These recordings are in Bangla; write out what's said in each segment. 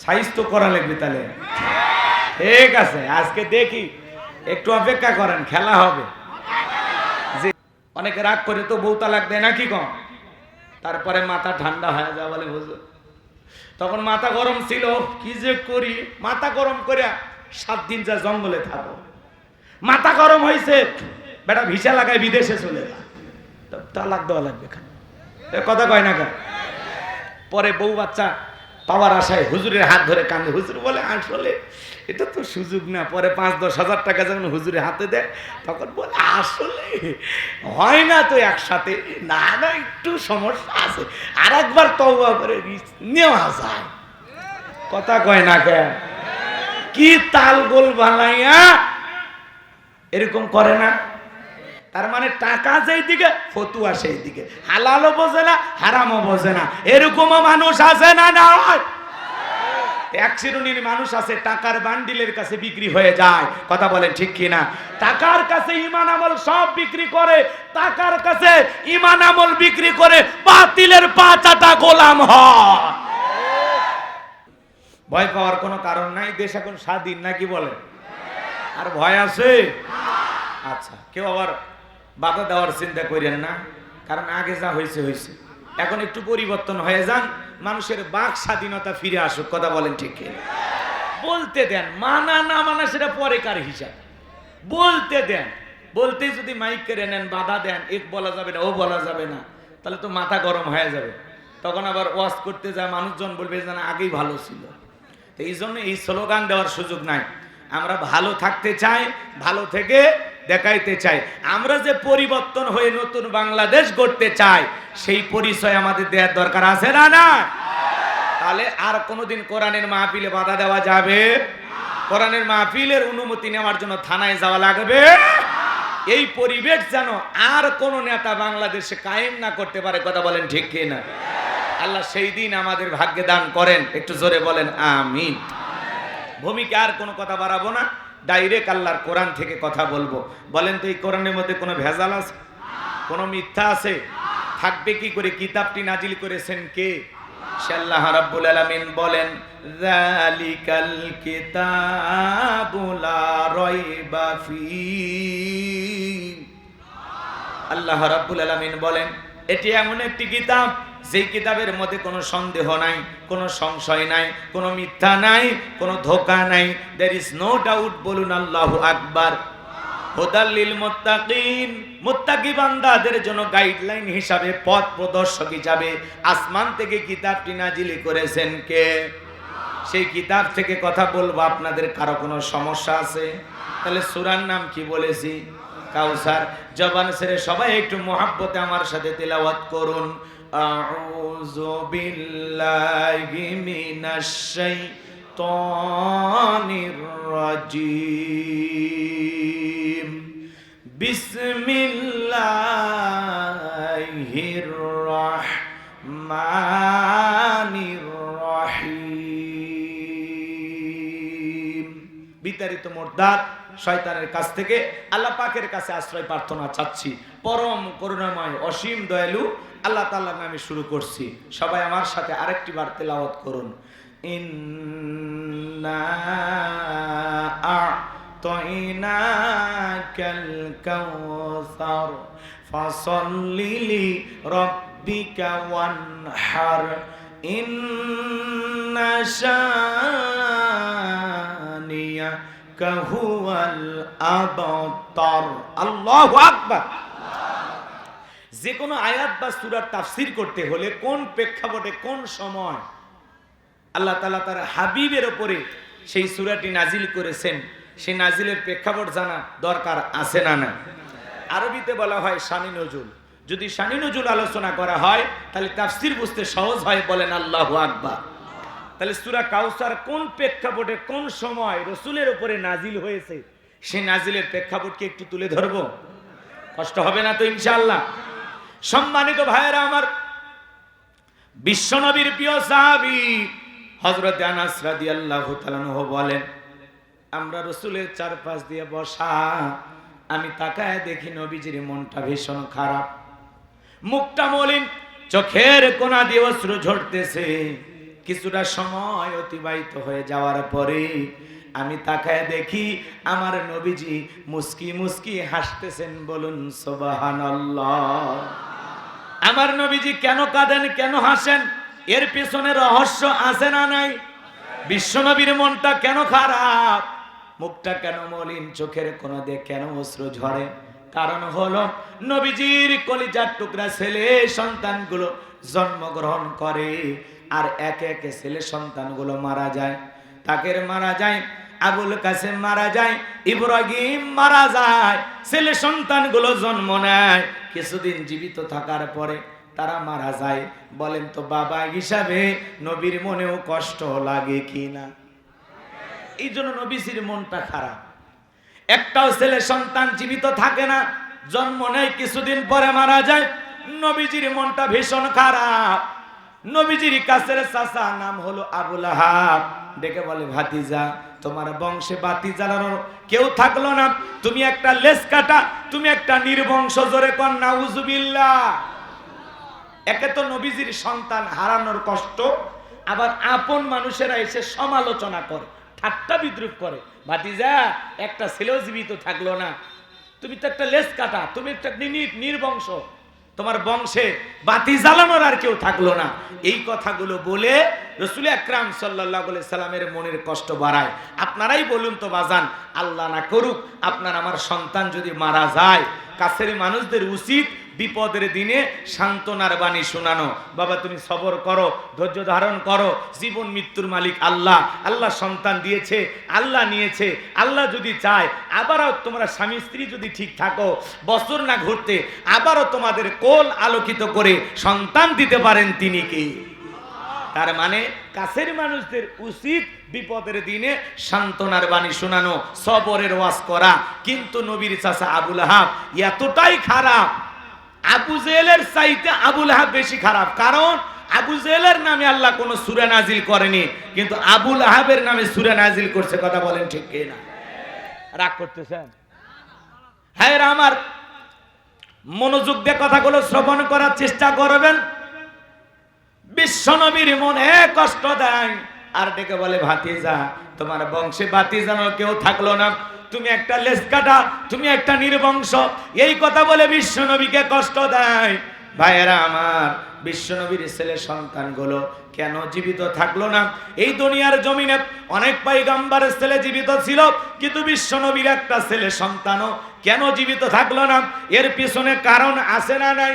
সাইজ তো করা লাগবে তাহলে। ঠিক আছে, আজকে দেখি, একটু অপেক্ষা করেন, খেলা হবে। যে অনেকে রাগ করে তো বউ তালাক দেয় নাকি কম, তারপরে মাথা ঠান্ডা হয়ে যায় বলে হুজুর তখন মাথা গরম ছিল, কি যে করি, মাথা গরম করে 7 দিন যা জঙ্গলে থাকো, মাথা গরম হয়েছে বেটা ভিসা লাগায় বিদেশে চলে যা, তালাক দেওয়া লাগবে কেন, কথা কয় না কেন? পরে বউ বাচ্চা পাওয়ার আশায় হুজুরের হাত ধরে কান্দে, হুজুর বলে আসলে এটা তো সুযোগ না। পরে 5-10 হাজার টাকা যখন হুজুরের হাতে দেয় তখন বলে আসলে হয় না তো একসাথে, না না একটু সমস্যা আছে, আর একবার তওবা করে নেওয়া যায়, কথা কয় না কেন? কি তাল গোল বানাইয়া এরকম করে না? তার মানে টাকা যেই দিকে ফতুয়া সেই দিকে, হালালও বোঝে না হারামও বোঝে না, এরকমও মানুষ আছে না? না, এক শ্রেণীর মানুষ আছে টাকার বান্ডিলের কাছে বিক্রি হয়ে যায়, কথা বলেন ঠিক কিনা? টাকার কাছে ঈমান আমল সব বিক্রি করে, টাকার কাছে ঈমান আমল বিক্রি করে বাতিলের পাঁচাটা গোলাম হয়। ভয় পাওয়ার কোনো কারণ নাই, দেশ এখন স্বাধীন, নাকি বলে? আর ভয় আছে? আচ্ছা, কেউ আবার বাধা দেওয়ার চিন্তা করেন না, কারণ আগে যা হয়েছে হয়েছে, এখন একটু পরিবর্তন হয়ে যান, মানুষের বাক স্বাধীনতা ফিরে আসুক, কথা বলেন ঠিক কিনা? বলতে দেন, মানা না মানা সেটা পরেকার হিসাব, বলতে দেন। বলতে যদি মাইক কেড়ে নেন, বাধা দেন, এক বলা যাবে না ও বলা যাবে না, তাহলে তো মাথা গরম হয়ে যাবে, তখন আবার ওয়াজ করতে যায় মানুষজন বলবে যে না আগেই ভালো ছিল। তো এই জন্য এই স্লোগান দেওয়ার সুযোগ নাই। আমরা ভালো থাকতে চাই, ভালো থেকে দেখাইতে চাই, আমরা যে পরিবর্তন হয়ে নতুন বাংলাদেশ গড়তে চাই, সেই পরিচয় আমাদের দেওয়ার দরকার আছে না? না, তাহলে আর কোনোদিন কোরআনের মাহফিলে বাধা দেওয়া যাবে? কোরআনের মাহফিলের অনুমতি নেওয়ার জন্য থানায় যাওয়া লাগবে? এই পরিবেশ যেন আর কোন নেতা বাংলাদেশে কায়েম না করতে পারে, কথা বলেন ঠিক কিনা? আল্লাহ সেই দিন আমাদের ভাগ্যে দান করেন, একটু জোরে বলেন আমিন। ভূমিকা আর কোনো কথা বাড়াবো না, ডাইরেক্ট আল্লাহর কোরআন থেকে কথা বলবো। বলেন তো এই কোরআনের মধ্যে কোনো ভেজাল আছে? কোনো মিথ্যা আছে? থাকবে কি করে? কিতাবটি নাজিল করেছেন কে? সে আল্লাহ রাব্বুল আলামিন বলেন যালিকাল কিতাবু লা রাইবা ফীহি। আল্লাহ রাব্বুল আলামিন বলেন এটি এমন একটি কিতাব যেই কিতাবের মধ্যে কোনো সন্দেহ নাই, কোনো সংশয় নাই, কোনো মিথ্যা নাই, কোনো ধোঁকা নাই। দেয়ার ইজ নো ডাউট, বলুন আল্লাহু আকবার। হুদাল লিল মুত্তাকিন, মুত্তাকি বান্দাদের জন্য গাইডলাইন হিসাবে, পথ প্রদর্শক হিসাবে আসমান থেকে কিতাবটি নাজিল করেছেন কে? সেই কিতাব থেকে কথা বলবো, আপনাদের কারো কোনো সমস্যা আছে? তাহলে সূরার নাম কি বলেছি? কাউসার। জবান ছেড়ে সবাই একটু মুহাব্বতে আমার সাথে তিলাওয়াত করুন। আউযু বিল্লাহি মিনাশ শাইতানির রাজিম। বিসমিল্লাহির রাহমানির রহিম। বিতাড়িত মুরদাদ শয়তানের কাছ থেকে আল্লাহ পাকের কাছে আশ্রয় প্রার্থনা চাচ্ছি। পরম করুণাময় অসীম দয়ালু আল্লাহ তাআলার নামে শুরু করছি। সবাই আমার সাথে আরেকটি বার তেলাওয়াত করুন। ইন্না আ'তাইনাকাল কাউসার ফাসাল্লি লিরাব্বিকা ওয়ানহার ইন্না শানিয়াকা হুয়াল আবতার। আল্লাহু আকবার। যে কোনো আয়াত বা সূরার তাফসীর করতে হলে কোন প্রেক্ষাপটে, কোন সময় আল্লাহ তাআলা তার হাবিবের উপরে সেই সূরাটি নাজিল করেছেন, সেই নাজিলের প্রেক্ষাপট জানা দরকার আছে না? না। আরবিতে বলা হয় শানি নজুল। যদি শানি নজুল আলোচনা করা হয় তাহলে তাফসীর বুঝতে সহজ হয়, বলেন আল্লাহু আকবার। তাহলে সূরা কাউসার কোন প্রেক্ষাপটে, কোন সময় রাসূলের উপরে নাজিল হয়েছে, সেই নাজিলের প্রেক্ষাপটকে একটু তুলে ধরবো। কষ্ট হবে না তো ইনশাআল্লাহ? সম্মানিত ভাইয়েরা আমার, বিশ্বনবীর প্রিয় সাহাবী হযরত আনাস রাদিয়াল্লাহু তাআলা আনহু বলেন, আমরা রাসূলের চারপাশ দিয়ে বসা, আমি তাকায় দেখি নবীজির মনটা ভীষণ খারাপ, মুখটা মলিন, চোখের কোনা দিয়ে অশ্রু ঝরতেছে। কিছুটা সময় অতিবাহিত হয়ে যাওয়ার পরে আমি তাকায় দেখি আমার নবীজি মুস্কি মুস্কি হাসতেছেন। বলুন সুবহানাল্লাহ। আমার নবীজি কেন কাঁদেন, কেন হাসেন? এর পেছনে রহস্য আছে না নাই? বিশ্বনবীর মনটা কেন খারাপ, মুখটা কেন মলিন, চোখের কোণা দিয়ে কেন অশ্রু ঝরে? কারণ হলো নবীজির কলিজার টুকরা ছেলে সন্তানগুলো জন্মগ্রহণ করে আর একে একে ছেলে সন্তানগুলো মারা যায়। তাকের মারা যায়, আবুল কাসেম মারা যায়, ইব্রাহিম মারা যায়, ছেলে সন্তানগুলো জন্ম নেয়। কিছুদিন জীবিত থাকার পরে তারা মারা যায়। বলেন তো বাবা হিসাবে নবীর মনেও কষ্ট লাগে কি না? এই জন্য নবীজির মনটা খারাপ। একটাও ছেলে সন্তান জীবিত থাকে না, জন্ম নেয়, কিছুদিন পরে মারা যায়। নবীজির মনটা ভীষণ খারাপ। নবীজির কাছের চাচা নাম হলো আবুল আহাব, ডেকে বলে ভাতিজা, তোমার বংশে বাতি জ্বালানোর কেউ থাকলো না, তুমি একটা লেজ কাটা, তুমি একটা নির্বংশ। জোরে কর নাউজুবিল্লাহ। একে তো নবীজির সন্তান হারানোর কষ্ট, আবার আপন মানুষেরা এসে সমালোচনা করে, ঠাট্টা বিদ্রুপ করে। ভাতিজা, একটা ছেলেও জীবিত থাকলো না, তুমি তো একটা লেজ কাটা, তুমি একটা নির্বংশ, তোমার বংশে বাতি জ্বালানোর আর কেউ থাকলো না। এই কথাগুলো বলে রাসূল আকরাম সাল্লাল্লাহু আলাইহি সাল্লামের মনের কষ্ট বাড়ায়। আপনারাই বলুন তো বাজান, আল্লাহ না করুক আপনার আমার সন্তান যদি মারা যায়, কাছের মানুষদের উচিত বিপদের দিনে সান্ত্বনার বাণী শোনানো। বাবা তুমি সবর করো, ধৈর্য ধারণ করো, জীবন মৃত্যুর মালিক আল্লাহ, আল্লাহ সন্তান দিয়েছে, আল্লাহ নিয়েছে, আল্লাহ যদি চায় আবারও তোমরা স্বামী স্ত্রী যদি ঠিক থাকো, বছর না ঘুরতে আবারও তোমাদের কোল আলোকিত করে সন্তান দিতে পারেন তিনি কে? তার মানে কাছের মানুষদের উচিত বিপদের দিনে সান্ত্বনার বাণী শোনানো, সবরের ওয়াজ করা। কিন্তু নবীর চাচা আবুল আহাব এতটাই খারাপ, আবু জেহেলের চাইতে আবুল আহাব বেশি খারাপ। কারণ আবু জেহেলের নামে আল্লাহ কোনো সূরা নাজিল করেনি, কিন্তু আবুল আহাবের নামে সূরা নাজিল করছে। কথা বলেন ঠিক কি না? রাগ করতেছেন? হ্যাঁ, আমার মনোযোগ দিয়ে কথাগুলো শ্রবণ করার চেষ্টা করবেন। বিশ্বনবীর মনে কষ্ট দেয় আর ডেকে বলে ভাতিজা, তোমার বংশে বাতি জানার কেউ থাকলো না, তুমি একটা লেজ কাটা, তুমি একটা নির্বংশ। এই কথা বলে বিশ্বনবীকে কষ্ট দেয়। ভাইয়েরা আমার, বিশ্বনবীর ছেলে সন্তানগুলো কেন জীবিত থাকলো না? এই দুনিয়ার জমিনে অনেক পয়গম্বরের ছেলে জীবিত ছিল, কিন্তু বিশ্বনবীর একটা ছেলে সন্তানও কেন জীবিত থাকলো না? এর পিছনে কারণ আছে না নাই?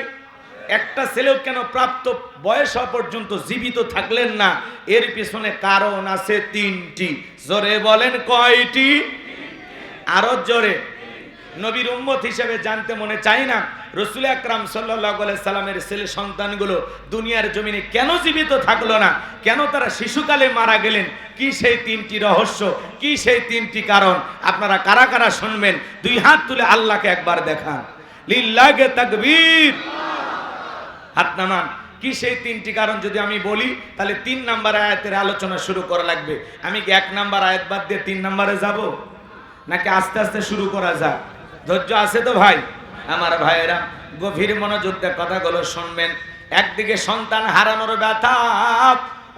একটা ছেলেও কেন প্রাপ্ত বয়স হওয়া পর্যন্ত জীবিত থাকলেন না? এর পিছনে কারণ আছে তিনটি। জোরে বলেন কয়টি? আরো জোরে। নবীর উম্মত হিসেবে জানতে মনে চাই না রাসূল আকরাম সাল্লাল্লাহু আলাইহি সাল্লামের ছেলে সন্তানগুলো দুনিয়ার জমিনে কেন জীবিত থাকলো না? কেন তারা শিশুকালে মারা গেলেন? কি সেই তিনটি রহস্য, কি সেই তিনটি কারণ? আপনারা কারা কারা শুনবেন দুই হাত তুলে আল্লাহকে একবার দেখান। লিল্লাহি তাকবীর। হাত নামান। কি সেই তিনটি কারণ যদি আমি বলি তাহলে 3 নাম্বার আয়াতের আলোচনা শুরু করা লাগবে। আমি কি 1 নাম্বার আয়াত বাদ দিয়ে 3 নাম্বারে যাব, নাকি আস্তে আস্তে শুরু করা যাক? ধৈর্য আছে তো ভাই? আমার ভাইয়েরা গভীর মনোযোগ দিয়ে কথাগুলো শুনবেন। একদিকে সন্তান হারানোর ব্যথা,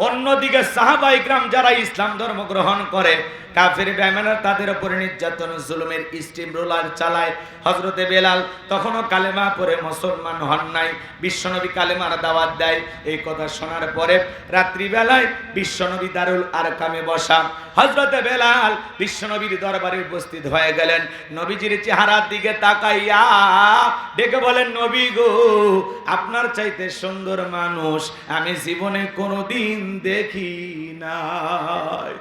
অন্যদিকে সাহাবা ইকরাম যারা ইসলাম ধর্ম গ্রহণ করে, কাফের বেঈমানরা তাদের উপরে নির্যাতন জুলুমের স্টিম রোলার চালায়। হযরতে বেলাল তখনও কালেমা পড়ে মুসলমান হন নাই, বিশ্বনবী কালেমার দাওয়াত দেয়। এই কথা শোনার পরে রাত্রিবেলায় বিশ্বনবী দারুল আরকামে বসা। হযরতে বেলাল বিশ্বনবীর দরবারে উপস্থিত হয়ে গেলেন। নবীজির চেহারার দিকে তাকাইয়া ডেকে বলেন, নবী গো, আপনার চাইতে সুন্দর মানুষ আমি জীবনে কোনোদিন দেখি নাই।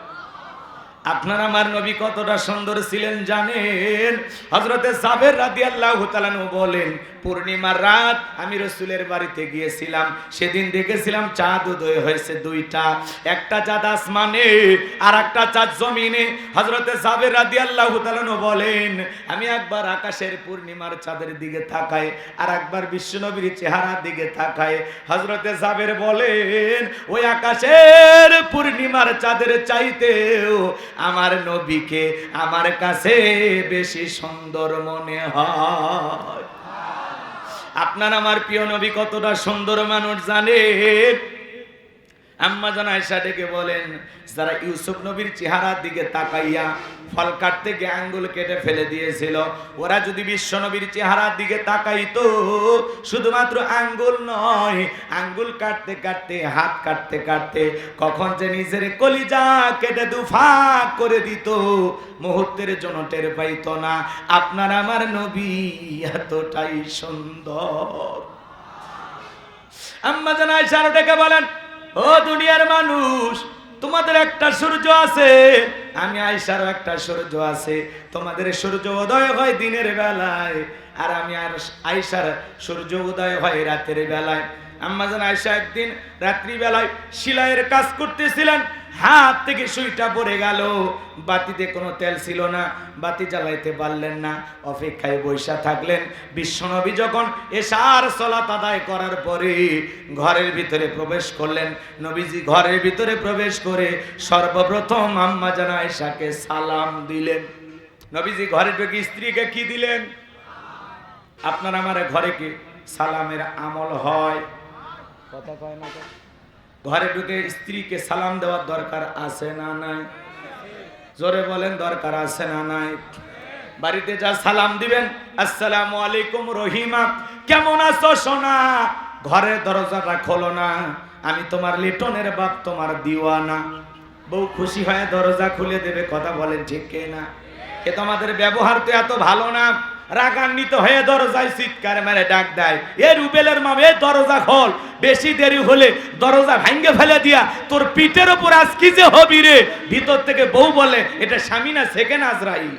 আপনার আমার নবী কতটা সুন্দর ছিলেন জানেন? হযরতে জাবের রাদিয়াল্লাহু তাআলা বলেন, পূর্ণিমার রাত আমি রাসূলের বাড়িতে গিয়েছিলাম, সেদিন দেখেছিলাম চাঁদ উদয় হয়েছে 2টা, একটা চাঁদ আসমানে আর একটা চাঁদ জমিনে। হযরতে জাবের রাদিয়াল্লাহু তাআলা বলেন, আমি একবার আকাশের পূর্ণিমার চাঁদের দিকে তাকাই আর একবার বিশ্বনবীর চেহারার দিকে তাকাই। হযরতে জাবের বলেন, ওই আকাশের পূর্ণিমার চাঁদের চাইতেও আমার নবীকে আমার কাছে বেশি সুন্দর মনে হয়। আপনার আমার প্রিয় নবী কতটা সুন্দর মানুষ জানেন? আম্মা জান আয়েশা ডেকে বলেন, যারা ইউসুফ নবীর চেহারার দিকে তাকাইয়া ফল কাটতে গিয়ে আঙ্গুল কেটে ফেলে দিয়েছিল, ওরা যদি বিশ্ব নবীর চেহারার দিকে তাকাইতো, শুধুমাত্র আঙ্গুল নয়, আঙ্গুল কাটতে কাটতে হাত কাটতে কাটতে কখন যে নিজের কলিজা কেটে দুফাক করে দিত, মুহূর্তের জন্য টের পাইতো না। আপনার আমার নবী এতটাই সুন্দর। আম্মা জান আয়েশা ডেকে বলেন, ও দুনিয়ার মানুষ, তোমাদের একটা সূর্য আছে, আমি আয়েশারও একটা সূর্য আছে। তোমাদের সূর্য উদয় হয় দিনের বেলায়, আর আমি আর আয়েশার সূর্য উদয় হয় রাতের বেলায়। আম্মা জান আয়েশা একদিন রাত্রি বেলায় সেলাইয়ের কাজ করতেছিলেন, হাত থেকে সুইটা পড়ে গেল। বাতিতে কোনো তেল ছিল না, বাতি জ্বালাইতে পারলেন না, অপেক্ষায় বৈশা থাকলেন। বিশ্বনবী যখন এশার সালাত আদায় করার পরে ঘরের ভিতরে প্রবেশ করলেন, নবীজি ঘরের ভিতরে প্রবেশ করে সর্বপ্রথম আম্মা জান আয়েশাকে সালাম দিলেন। নবীজি ঘরে ঢুকে স্ত্রীকে কি দিলেন? আপনার আমার ঘরে কি সালামের আমল হয়? কথা কয় না? ঘরে ঢুকে স্ত্রীকে সালাম দেওয়ার দরকার আছে না নাই? জোরে বলেন, দরকার আছে না নাই? বাড়িতে যা সালাম দিবেন, আসসালামু আলাইকুম রহিমা, কেমন আছো সোনা? ঘরের দরজাটা খোলো না, আমি তোমার লিটনের বাপ, তোমার দিওয়ানা। বউ খুশি হয়ে দরজা খুলে দেবে। কথা বলেন ঠিক না? এ তোমাদের ব্যবহার তো এত ভালো না। রাগান্বিত হয়ে দরজায় চিৎকার মেরে ডাক দেয়, এ রুবেলের মাম, এ দরজা খোল, বেশি দেরি হলে দরজা ভাঙ্গে ফেলে দিয়া তোর পিঠের উপর আজ কি যে হবি রে। ভিতর থেকে বউ বলে, এটা স্বামী না সেকেন্ড আজরাইল।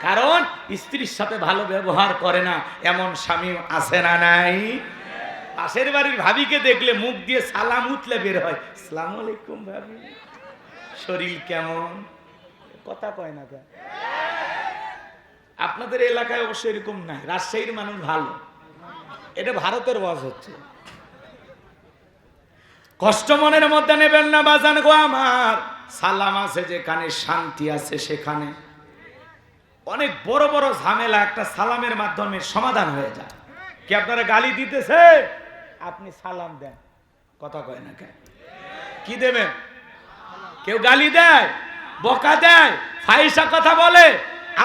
কারণ স্ত্রীর সাথে ভালো ব্যবহার করে না, এমন স্বামী আছে না নাই? পাশের বাড়ির ভাবিকে দেখলে মুখ দিয়ে সালাম উঠলে বের হয়, আসসালামু আলাইকুম ভাবি, শরীর কেমন? কথা কয় না কেন? আপনাদের এলাকায় অবশ্য এরকম নাই, রাজশাহীর মানুষ ভালো, এটা ভারতের ওয়াজ হচ্ছে। কষ্ট মনের মধ্যে নেবেন না বাজান গো আমার। সালাম আছে যেখানে, শান্তি আছে সেখানে। অনেক বড় বড় ঝামেলা একটা সালামের মাধ্যমে সমাধান হয়ে যায়। কি আপনারা গালি দিতেছে, আপনি সালাম দেন। কথা কয় না কেন? কি দেবেন? কেউ গালি দেয়, বকা দেয়, ফাহিশা কথা বলে,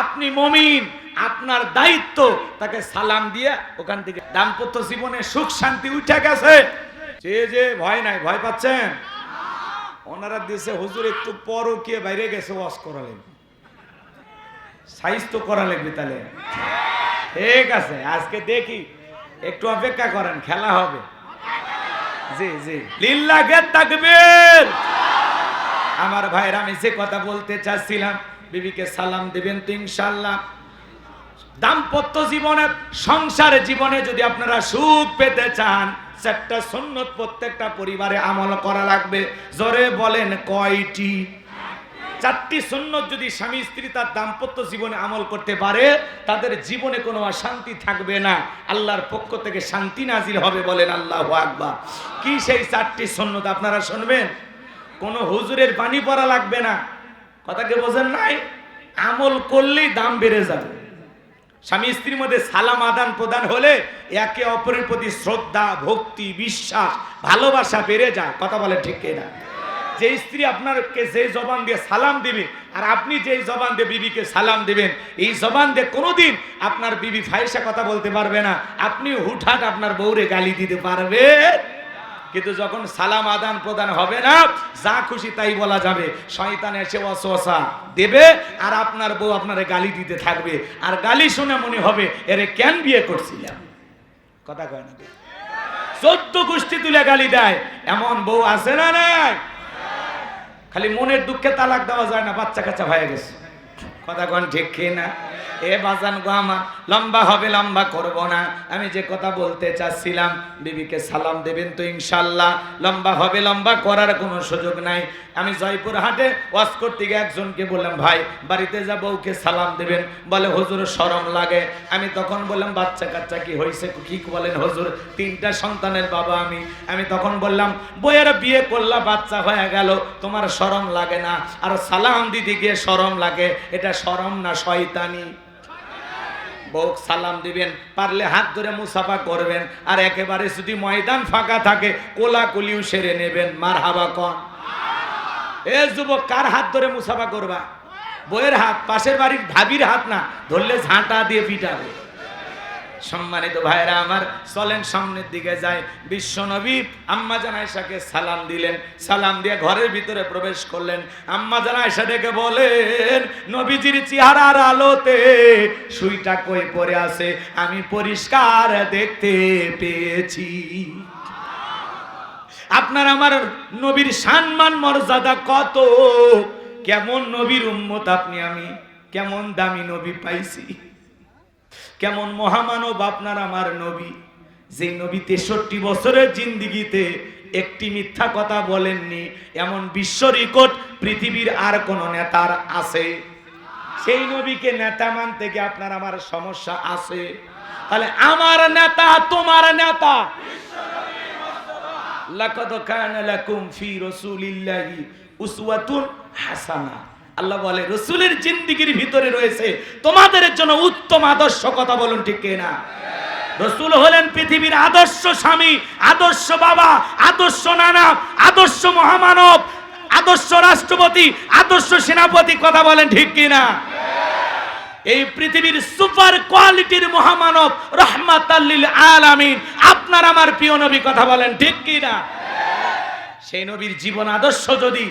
আপনি মুমিন, আপনার দায়িত্ব তাকে সালাম দিয়ে ওখান থেকে দাম্পত্য জীবনে সুখ শান্তি উঠে গেছে। যে ভয় নাই, ভয় পাচ্ছেন? ওনারা দিয়েছে হুজুর একটু পরকীয়া বাইরে গেছে, ওয়াজ করা লাগবে, সাইজ তো করা লাগবে। তাহলে ঠিক আছে, আজকে দেখি, একটু অপেক্ষা করেন, খেলা হবে। জি জি, লিল্লাহে তাকবীর। আমার ভাইরা, আমি যে কথা বলতে চাচ্ছিলাম, বিবিকে সালাম দিবেন তো ইনশাআল্লাহ। দাম্পত্য জীবনে, সংসার জীবনে যদি আপনারা সুখ পেতে চান, চারটা সুন্নত প্রত্যেকটা পরিবারে আমল করা লাগবে। জোরে বলেন কয়টি? চারটি সুন্নত যদি স্বামী স্ত্রী তার দাম্পত্য জীবনে আমল করতে পারে, তাদের জীবনে কোনো অশান্তি থাকবে না, আল্লাহর পক্ষ থেকে শান্তি নাজিল হবে। বলেন আল্লাহু আকবার। কি সেই চারটি সুন্নত আপনারা শুনবেন? কোনো হুজুরের পানি পড়া লাগবে না, কথা কি বোঝেন নাই? আমল করলেই দাম বেড়ে যাবে। স্বামী স্ত্রীর মধ্যে সালাম আদান প্রদান হলে একে অপরের প্রতি শ্রদ্ধা, ভক্তি, বিশ্বাস, ভালোবাসা বেড়ে যায়। কথা বলে ঠিক না? যে স্ত্রী আপনাকে যে জবান দিয়ে সালাম দিবে, আর আপনি যেই জবান দিয়ে বিবিকে সালাম দিবেন, এই জবান দিয়ে কোনোদিন আপনার বিবি ফাহিশা কথা বলতে পারবে না, আপনি হুটহাট আপনার বউরে গালি দিতে পারবে। কিন্তু যখন সালাম আদান প্রদান হবে না, যা খুশি তাই বলা যাবে, শয়তান এসে ওয়াসওয়াসা দেবে, আর আপনার বউ আপনারে গালি দিতে থাকবে, আর গালি শুনে মনে হবে এরে কেন বিয়ে করছিলাম। কথা কয় না? 14 গোষ্ঠী তুলে গালি দেয়, এমন বউ আছে না নাই? খালি মনের দুঃখে তালাক দেওয়া যায় না, বাচ্চা কাচ্চা হয়ে গেছে। কথা কন ঠিক কি না? এ বাজান গো আমার, লম্বা হবে, লম্বা করব না। আমি যে কথা বলতে চাচ্ছিলাম, বিবিকে সালাম দেবেন তো ইনশাআল্লাহ। লম্বা হবে, লম্বা করার কোনো সুযোগ নাই। আমি জয়পুরহাটে ওয়াজ করতে গিয়ে একজনকে বললাম, ভাই বাড়িতে যা বউকে সালাম দেবেন, বলে হুজুর শরম লাগে। আমি তখন বললাম, বাচ্চা কাচ্চা কি হয়েছে? কি বলেন হুজুর? 3টা সন্তানের বাবা আমি। আমি তখন বললাম, বইয়ের বিয়ে করলা, বাচ্চা হয়ে গেল, তোমার শরম লাগে না? আর সালাম দিতে গিয়ে শরম লাগে, এটা শরম না শয়তানি? বউ সালাম দিবেন, পারলে হাত ধরে মুসাফা করবেন, আর একেবারে যদি ময়দান ফাঁকা থাকে কোলাকুলিও সেরে নেবেন। মারহাবা কোন। এ যুবক, কার হাত ধরে মুসাফা করবা? বউয়ের হাত, পাশের বাড়ির ভাবির হাত না, ধরলে ঝাঁটা দিয়ে পিটাবে। সম্মানিত ভাইরা আমার, চলেন সামনের দিকে যাই। বিশ্বনবী আম্মা জান আয়েশাকে সালাম দিলেন, সালাম দিয়ে ঘরের ভিতরে প্রবেশ করলেন। আম্মা জান আয়েশা ডেকে বলেন, নবীজির চেহারার আলোতে সুইটা কই পড়ে আছে আমি পরিষ্কার দেখতে পেয়েছি। আপনার আমার নবীর সম্মান মর্যাদা কত, কেমন নবীর উম্মত আপনি আমি, কেমন দামি নবী পাইছি, কেমন মহামানব আপনার আমার নবী। যে নবী 63 বছরের জিন্দিগিতে একটি মিথ্যা কথা বলেননি, এমন বিশ্ব রেকর্ড পৃথিবীর আর কোন নেতার আছে? সেই নবীকে নেতা মানতে কি আপনার আমার সমস্যা আছে? তাহলে আমার নেতা তোমার নেতা। লাকাদ কানা লাকুম ফি রাসূলিল্লাহি উসওয়াতুন হাসানাহ। আল্লাহ বলে রাসূলের জিন্দেগির ভিতরে রয়েছে তোমাদের জন্য উত্তম আদর্শ। কথা বলুন ঠিক কিনা? রাসূল হলেন পৃথিবীর আদর্শ স্বামী, আদর্শ বাবা, আদর্শ নানা, আদর্শ মহামানব, আদর্শ রাষ্ট্রপতি, আদর্শ সেনাপতি। কথা বলেন ঠিক কিনা? এই পৃথিবীর সুপার কোয়ালিটির মহামানব, রাহমাতাল লিল আলামিন আপনার আমার প্রিয় নবী। কথা বলেন ঠিক কিনা? সেই নবীর জীবন আদর্শ যদি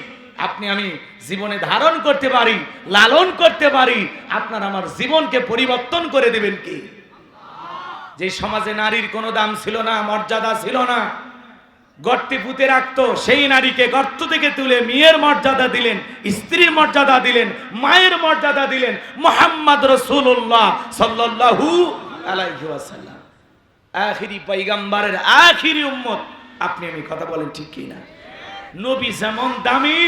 আপনি আমি জীবনে ধারণ করতে পারি, লালন করতে পারি, আপনার আমার জীবনকে পরিবর্তন করে দেবেন কি? যে সমাজে নারীর কোনো দাম ছিল না, মর্যাদা ছিল না, গর্তে পুঁতে রাখতো, সেই নারীকে গর্ত থেকে তুলে মেয়ের মর্যাদা দিলেন, স্ত্রীর মর্যাদা দিলেন, মায়ের মর্যাদা দিলেন মুহাম্মদ রাসূলুল্লাহ সাল্লাল্লাহু আলাইহি ওয়াসাল্লাম, আখিরি পয়গম্বরের আখিরি উম্মত আপনি আমি। কথা বলেন ঠিক কি না? নবী যেমন দামি,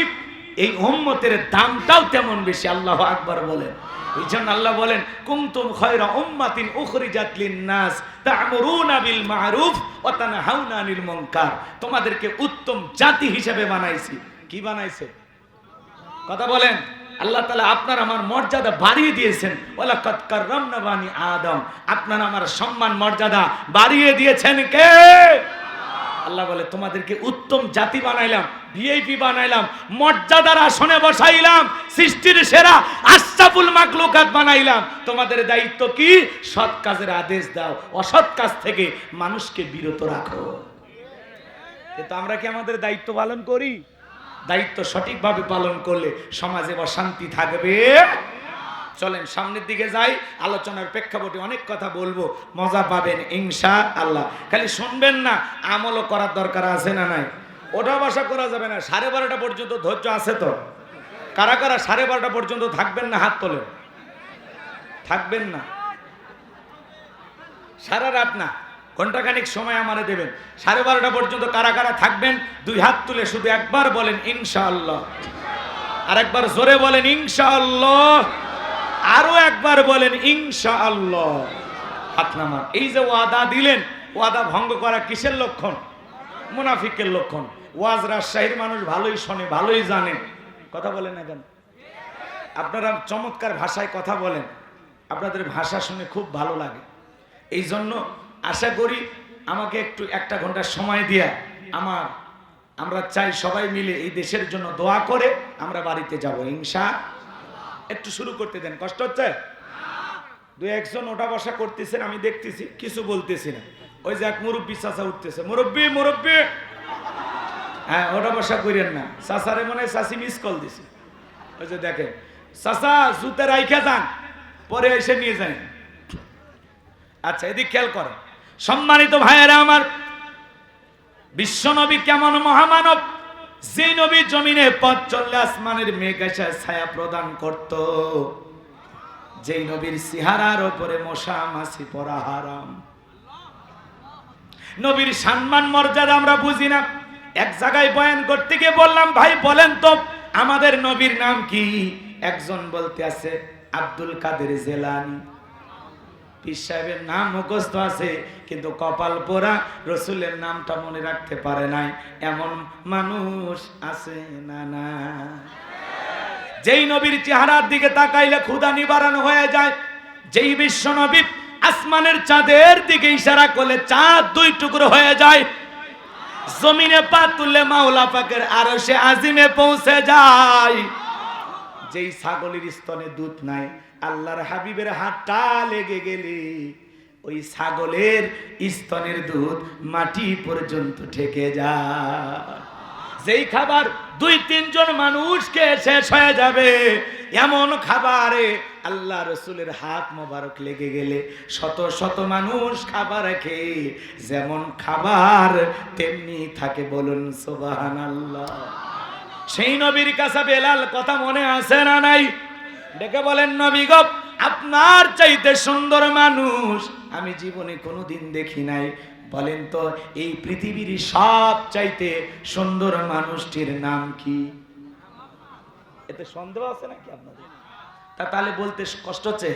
এই উম্মতের দামটাও তেমন বেশি। আল্লাহু আকবার বলেন। এই জন্য আল্লাহ বলেন, কুনতুম খায়রা উম্মাতিন উখরিজাত লিন-নাস তা'মুরুনা বিল মা'রুফ ওয়া তানহাউনা আনিল মুনকার। তোমাদেরকে উত্তম জাতি হিসেবে বানাইছি। কি বানাইছে? কথা বলেন। আল্লাহ তাআলা আপনার আমার মর্যাদা বাড়িয়ে দিয়েছেন। ওয়ালাকাদ কাররামনা বানি আদম। আপনার আমার সম্মান মর্যাদা বাড়িয়ে দিয়েছেন কে? আল্লাহ বলে তোমাদেরকে উত্তম জাতি বানাইলাম, ভিআইপি বানাইলাম, মর্যাদার আসনে বসাইলাম, সৃষ্টির সেরা আশরাফুল মাখলুকাত বানাইলাম। তোমাদের দায়িত্ব কি? সৎ কাজের আদেশ দাও, অসৎ কাজ থেকে মানুষকে বিরত রাখো। কিন্তু আমরা কি আমাদের দায়িত্ব পালন করি? দায়িত্ব সঠিকভাবে পালন করলে সমাজে অশান্তি থাকবে। চলেন সামনের দিকে যাই। আলোচনার প্রেক্ষাপটে অনেক কথা বলবো, মজা পাবেন ইনশাআল্লাহ। খালি শুনবেন না, আমলও করার দরকার আছে না নাই? ওটা বাসা করা যাবে না। 12:30 পর্যন্ত ধৈর্য আছে তো? কারা কারা 12:30 পর্যন্ত থাকবেন না? হাত তোলেন। থাকবেন না? সারা রাত না, ঘন্টাখানিক সময় আমারে দেবেন। 12:30 পর্যন্ত কারা কারা থাকবেন? 2 হাত তুলে শুধু একবার বলেন ইনশাআল্লাহ। আর একবার জোরে বলেন ইনশাআল্লাহ। আরো একবার বলেন ইনশাআল্লাহ। হাত নামান। এই যে ওয়াদা দিলেন, ওয়াদা ভঙ্গ করা কিসের লক্ষণ? মুনাফিকের লক্ষণ। ওয়াজ রাজশাহীর মানুষ ভালোই শোনে, ভালোই জানে। কথা বলেন না কেন? আপনারা চমৎকার ভাষায় কথা বলেন, আপনাদের ভাষা শুনে খুব ভালো লাগে। এই জন্য আশা করি আমাকে একটু 1 ঘন্টা সময় দিয়ে আমরা চাই সবাই মিলে এই দেশের জন্য দোয়া করে আমরা বাড়িতে যাব ইনশাআল্লাহ। একটু শুরু করতে দেন। কষ্ট হচ্ছে? 2-1 ওটা বসা করতেছেন, আমি দেখতেছি, কিছু বলতেছি না। ওই যে এক মুরব্বী চাচা উঠতেছে, মুরব্বী মুরব্বী, হ্যাঁ ওটা বসা করেন না। চাচারে মনে হয় চাচি মিস কল দিছে। ওই যে দেখেন, চাচা জুতে রাইখা যান, পরে এসে নিয়ে যান। আচ্ছা এদিক খেয়াল করেন। সম্মানিত ভাইয়েরা আমার, বিশ্বনবী কেমন মহামানব, যে নবী জমিনে পথ চললে আসমানের মেঘ এসে ছায়া প্রদান করত, যেই নবীর চেহারার উপরে মশা মাছি পড়া হারাম। নবীর সম্মান মর্যাদা আমরা বুঝি না। এক জায়গায় বয়ান করতে গিয়ে বললাম, ভাই বলেন তো আমাদের নবীর নাম কি? একজন বলতে আছে আব্দুল কাদের জেলানী। পীর সাহেবের নাম মুখস্থ আছে, কিন্তু কপাল পোড়া রসুলের নামটা মনে রাখতে পারে নাই। এমন মানুষ আছে না? না, যেই নবীর চেহারার দিকে তাকাইলে ক্ষুধা নিবারণ হয়ে যায়, যেই বিশ্ব নবী আসমানের চাঁদের দিকে ইশারা করলে চাঁদ দুই টুকরো হয়ে যায়, জমিনে পা তুললে মাওলা পাকের আরশে আজিমে পৌঁছে যায়। যেই ছাগলের স্তনে দুধ নাই, আল্লাহর হাবিবের হাতটা লেগে গেলে ওই ছাগলের স্তনের দুধ মাটি পর্যন্ত ঠেকে যায়। যেই খাবার 2-3 জন মানুষকে শেষ হয়ে যাবে, এমন খাবারে আল্লাহ রসুলের হাত মোবারক লেগে গেলে শত শত মানুষ খাবার খেয়ে যেমন খাবার তেমনি থাকে। বলুন সুবহানাল্লাহ। সেই নবীর কাছে বেলাল কথা মনে আছে না নাই? ডেকে বলেন, নবী গো, আপনার চাইতে সুন্দর মানুষ আমি জীবনে কোনোদিন দেখি নাই। বলেন তো এই পৃথিবীর সব চাইতে সুন্দর মানুষটির নাম কি? এতে সন্দেহ আছে নাকি আপনাদের? তাহলে বলতে কষ্ট হচ্ছে?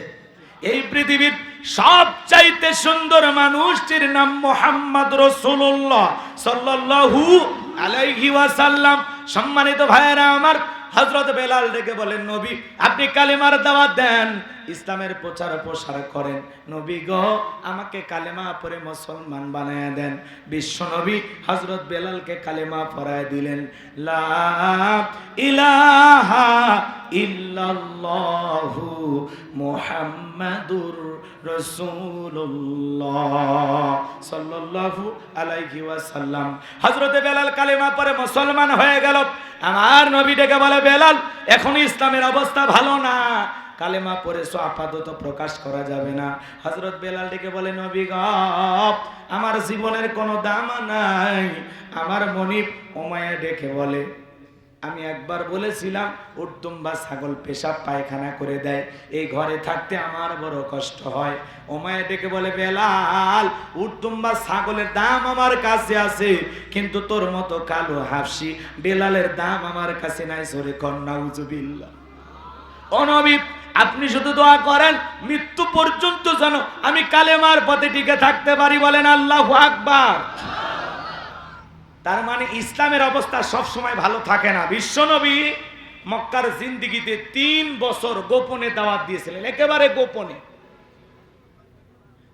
এই পৃথিবীর সব চাইতে সুন্দর মানুষটির নাম মুহাম্মদ রাসূলুল্লাহ সাল্লাল্লাহু আলাইহি ওয়াসাল্লাম। সম্মানিত ভাইয়েরা আমার, হযরত বেলাল ডেকে বলেন, নবী আপনি কালেমার দাওয়াত দেন, ইসলামের প্রচার প্রসার করেন। নবী গো, আমাকে কালেমা পড়ে মুসলমান বানায় দেন। বিশ্ব নবী হযরত বেলালকে কালেমা পড়ায় দিলেন। লা ইলাহা ইল্লাল্লাহু মুহাম্মাদুর রাসূলুল্লাহ সাল্লাল্লাহু আলাইহি ওয়াসাল্লাম। হযরত বেলাল কালেমা পড়ে মুসলমান হয়ে গেল। আমার নবী ডেকে বলে, বেলাল এখন ইসলামের অবস্থা ভালো না, কালেমা পড়েছো আপাতত প্রকাশ করা যাবে না। হযরত বেলাল ডেকে বলে, নবী গো, আমার জীবনের কোনো দাম নাই। আমার মনিব উমাইয়া ডেকে বলে, আমি একবার বলেছিলাম উটদুম্বা ছাগল পেশাব পায়খানা করে দেয়, এই ঘরে থাকতে আমার বড় কষ্ট হয়। উমাইয়া ডেকে বলে, বেলাল উটদুম্বা ছাগলের দাম আমার কাছে আছে, কিন্তু তোর মতো কালো হাফসি বেলালের দাম আমার কাছে নাই। সরে কন্যা উজুবিল্লাহ। ও নবী, আপনি শুধু দোয়া করেন মৃত্যু পর্যন্ত যেন আমি কালেমার পথে টিকে থাকতে পারি। বলেন আল্লাহু আকবার। তার মানে ইসলামের অবস্থা সব সময় ভালো থাকে না। বিশ্বনবী মক্কার জিন্দেগিতে 3 বছর গোপনে দাওয়াত দিয়েছিলেন, একেবারে গোপনে।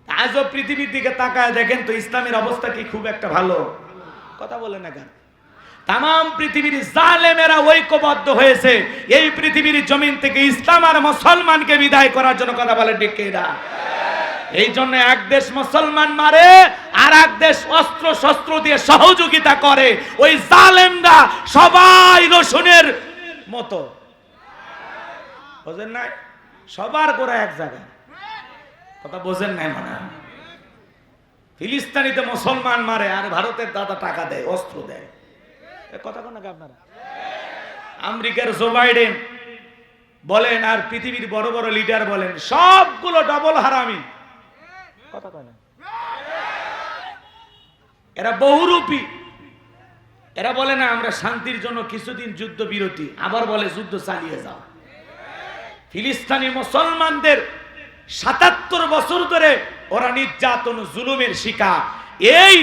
আজও পৃথিবীর দিকে তাকায় দেখেন তো ইসলামের অবস্থা কি খুব একটা ভালো? কথা বলে না কেন? তাম পৃথিবীর জালেমেরা ঐক্যবদ্ধ হয়েছে এই পৃথিবীর জমিন থেকে ইসলাম আর মুসলমানকে বিদায় করার জন্য। কথা বলে ঠিক কিনা? এই জন্য এক দেশ মুসলমান মারে আর এক দেশ অস্ত্র শস্ত্র দিয়ে সহযোগিতা করে। ওই জালেমরা সবাই রসুনের মতো, বোঝেন নাই? সবার গোড়া এক জায়গায়। কথা বোঝেন নাই? মানে ফিলিস্তিনিতে মুসলমান মারে আর ভারতের দাদা টাকা দেয়, অস্ত্র দেয়। কথা কোন নাকি আপনারা? আমেরিকার জো বাইডেন বলেন আর পৃথিবীর বড় বড় লিডার বলেন, সবগুলো ডবল হারামি। কথা কয় না? এরা বহুরূপী। এরা বলে না আমরা শান্তির জন্য কিছুদিন যুদ্ধ বিরতি, আবার বলে যুদ্ধ চালিয়ে যাও। ফিলিস্তিনি মুসলমানদের ৭৭ বছর ধরে ওরা নির্যাতন জুলুমের শিকার। এই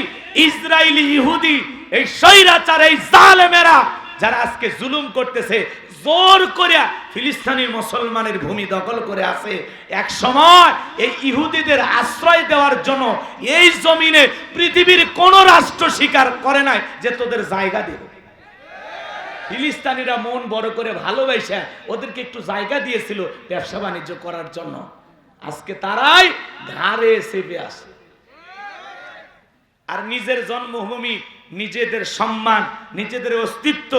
ইসরায়েলি ইহুদি, এই স্বৈরাচার, এই জালেমেরা যারা আজকে জুলুম করতেছে, জোর করে ফিলিস্তিনি মুসলমানের ভূমি দখল করে আছে। এক সময় এই ইহুদিদের আশ্রয় দেওয়ার জন্য এই জমিনে পৃথিবীর কোন রাষ্ট্র স্বীকার করে নাই যে তোদের জায়গা দেব। ফিলিস্তিনিরা মন বড় করে ভালোবাসে ওদেরকে একটু জায়গা দিয়েছিল ব্যবসা বাণিজ্য করার জন্য। আজকে তারাই ঘাড়ে চেপে আসে। আর নিজের জন্মভূমি, নিজেদের সম্মান, নিজেদের অস্তিত্ব,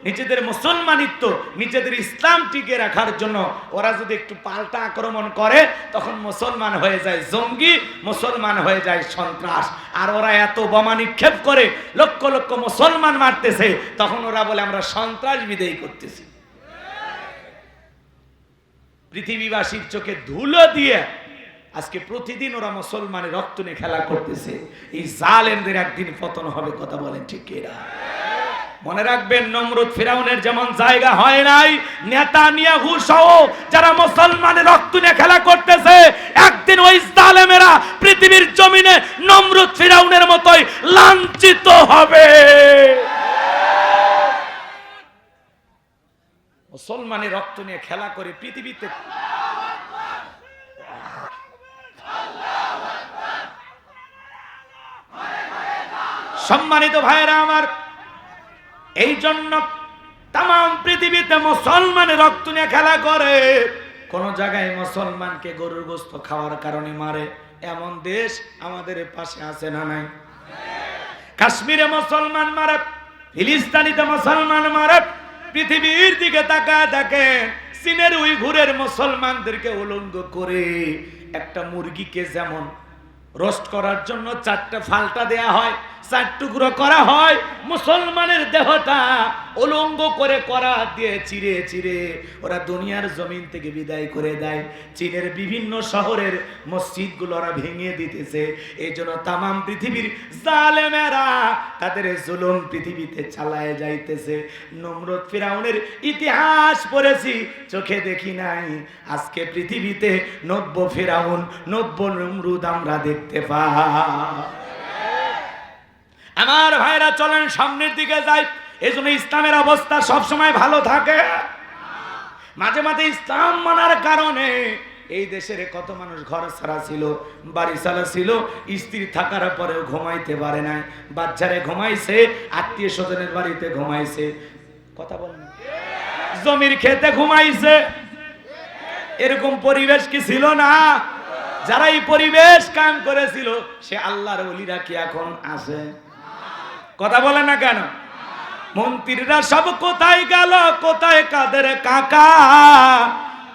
নিজেদের মুসলমানিত্ব, নিজেদের ইসলাম টিকে রাখার জন্য ওরা যদি একটু পাল্টা আক্রমণ করে তখন মুসলমান হয়ে যায় জঙ্গি, মুসলমান হয়ে যায় সন্ত্রাস। আর ওরা এত বোমা নিক্ষেপ করে লক্ষ লক্ষ মুসলমান মারতেছে, তখন ওরা বলে আমরা সন্ত্রাস বিদায়ী করতেছি। পৃথিবীবাসীর চোখে ধুলো দিয়ে আজকে প্রতিদিন ওরা মুসলমানের রক্ত নিয়ে খেলা করতেছে। এই জালেমদের একদিন পতন হবে। কথা বলেন ঠিক কিনা? মনে রাখবেন, নমরুদ ফিরাউনের যেমন জায়গা হয় নাই, নেতানিয়াহু সহ যারা মুসলমানের রক্ত নিয়ে খেলা করতেছে, একদিন ওই জালেমেরা পৃথিবীর জমিনে নমরুদ ফিরাউনের মতোই লাঞ্ছিত হবে। মুসলমানের রক্ত নিয়ে খেলা করে পৃথিবীতে সম্মানিত ভাইরা আমার, এই জন্য তাম পৃথিবীতে মুসলমানের রক্ত নিয়ে খেলা করে। কোন জায়গায় মুসলমানকে গরুর গোশত খাওয়ার কারণে মারে, এমন দেশ আমাদের পাশে আছে না নাই? কাশ্মীরে মুসলমান মারে, ফিলিস্তিনিতে মুসলমান মারে। পৃথিবীর দিকে তাকায় দেখেন, চীনের উইঘুরের মুসলমানদেরকে উলঙ্গ করে একটা মুরগিকে যেমন রোস্ট করার জন্য 4টা ফালটা দেয়া হয়, 4 টুকরো করা হয়, মুসলমানের দেহটা উলঙ্গ করে করা দিয়ে চিরে চিরে ওরা দুনিয়ার জমিন থেকে বিদায় করে দেয়। চীনের বিভিন্ন শহরের মসজিদগুলো ওরা ভেঙে দিতেছে। এই জন্য তামাম পৃথিবীর জালেমেরা তাদের জুলুম পৃথিবীতে চালায় যাইতেছে। নমরুদ ফিরাউনের ইতিহাস পড়েছি, চোখে দেখি নাই। আজকে পৃথিবীতে 90 ফিরাউন, 90 নমরুদ আমরা দেখতে পাই। আমার ভাইরা চলেন সামনের দিকে যাই। এই জন্য ইসলামের অবস্থা সবসময় ভালো থাকে। মাঝে মাঝে ইসলাম মানার কারণে এই দেশের কত মানুষ ঘর ছাড়া ছিল, বাড়ি ছাড়া ছিল, স্ত্রী থাকার পরেও ঘুমাইতে পারে নাই, বাচ্চারে ঘুমাইছে, আত্মীয় স্বজনের বাড়িতে ঘুমাইছে, কথা বলেন, জমির খেতে ঘুমাইছে। এরকম পরিবেশ কি ছিল না? যারা এই পরিবেশ কায়েম করেছিল সে আল্লাহর ওলিরা কি এখন আছে? কথা বলে না কেন? মন্ত্রীরা সব কোথায় গেল? কোথায় কাদের কাকা?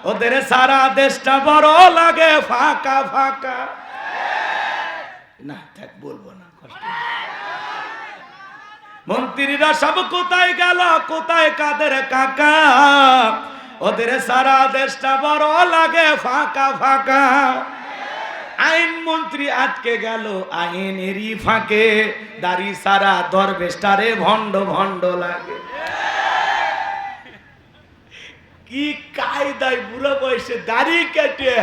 ওদের সারা দেশটা বড় লাগে ফাঁকা ফাঁকা। না থাক, বলবো না, কষ্ট। মন্ত্রীরা সব কোথায় গেল? কোথায় কাদের কাকা? ওদের সারা দেশটা বড় লাগে ফাঁকা ফাঁকা। আইন মন্ত্রী আটকে গেল আইনেরই ফাঁকে, দাড়ি সারা দরবেশটারে ভণ্ড ভণ্ড লাগে। কি কায়দায় বুড়ো বয়সে দাড়ি কেটে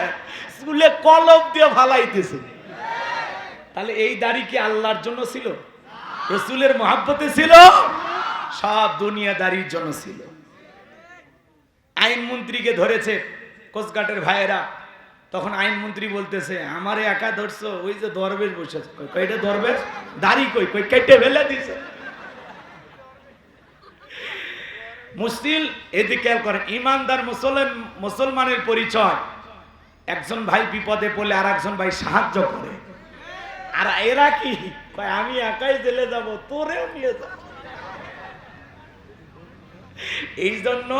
চুলে কলম দিয়ে ফালাইতেছে। তাহলে এই দাড়ি কি আল্লাহর জন্য ছিল? রাসূলের মহব্বতে ছিল? সব দুনিয়া দাড়ির জন্য ছিল। আইন মন্ত্রীকে ধরেছে কোস্টগার্ডের ভাইয়েরা। তখন আইনমন্ত্রী বলতেছে, আমারে একা ধরছো? ওই যে দরবেশ বসে আছে। কয়টা দরবেশ? দাড়ি কই? কই কেটে ফেলে দিছে। মুসলিম এদিকে করে ইমানদার মুসলমানের পরিচয়, একজন ভাই বিপদে পড়লে আর একজন ভাই সাহায্য করে। আর এরা কি কয়, আমি একাই জেলে যাব, তোরেও নিয়ে যাব। এই জন্য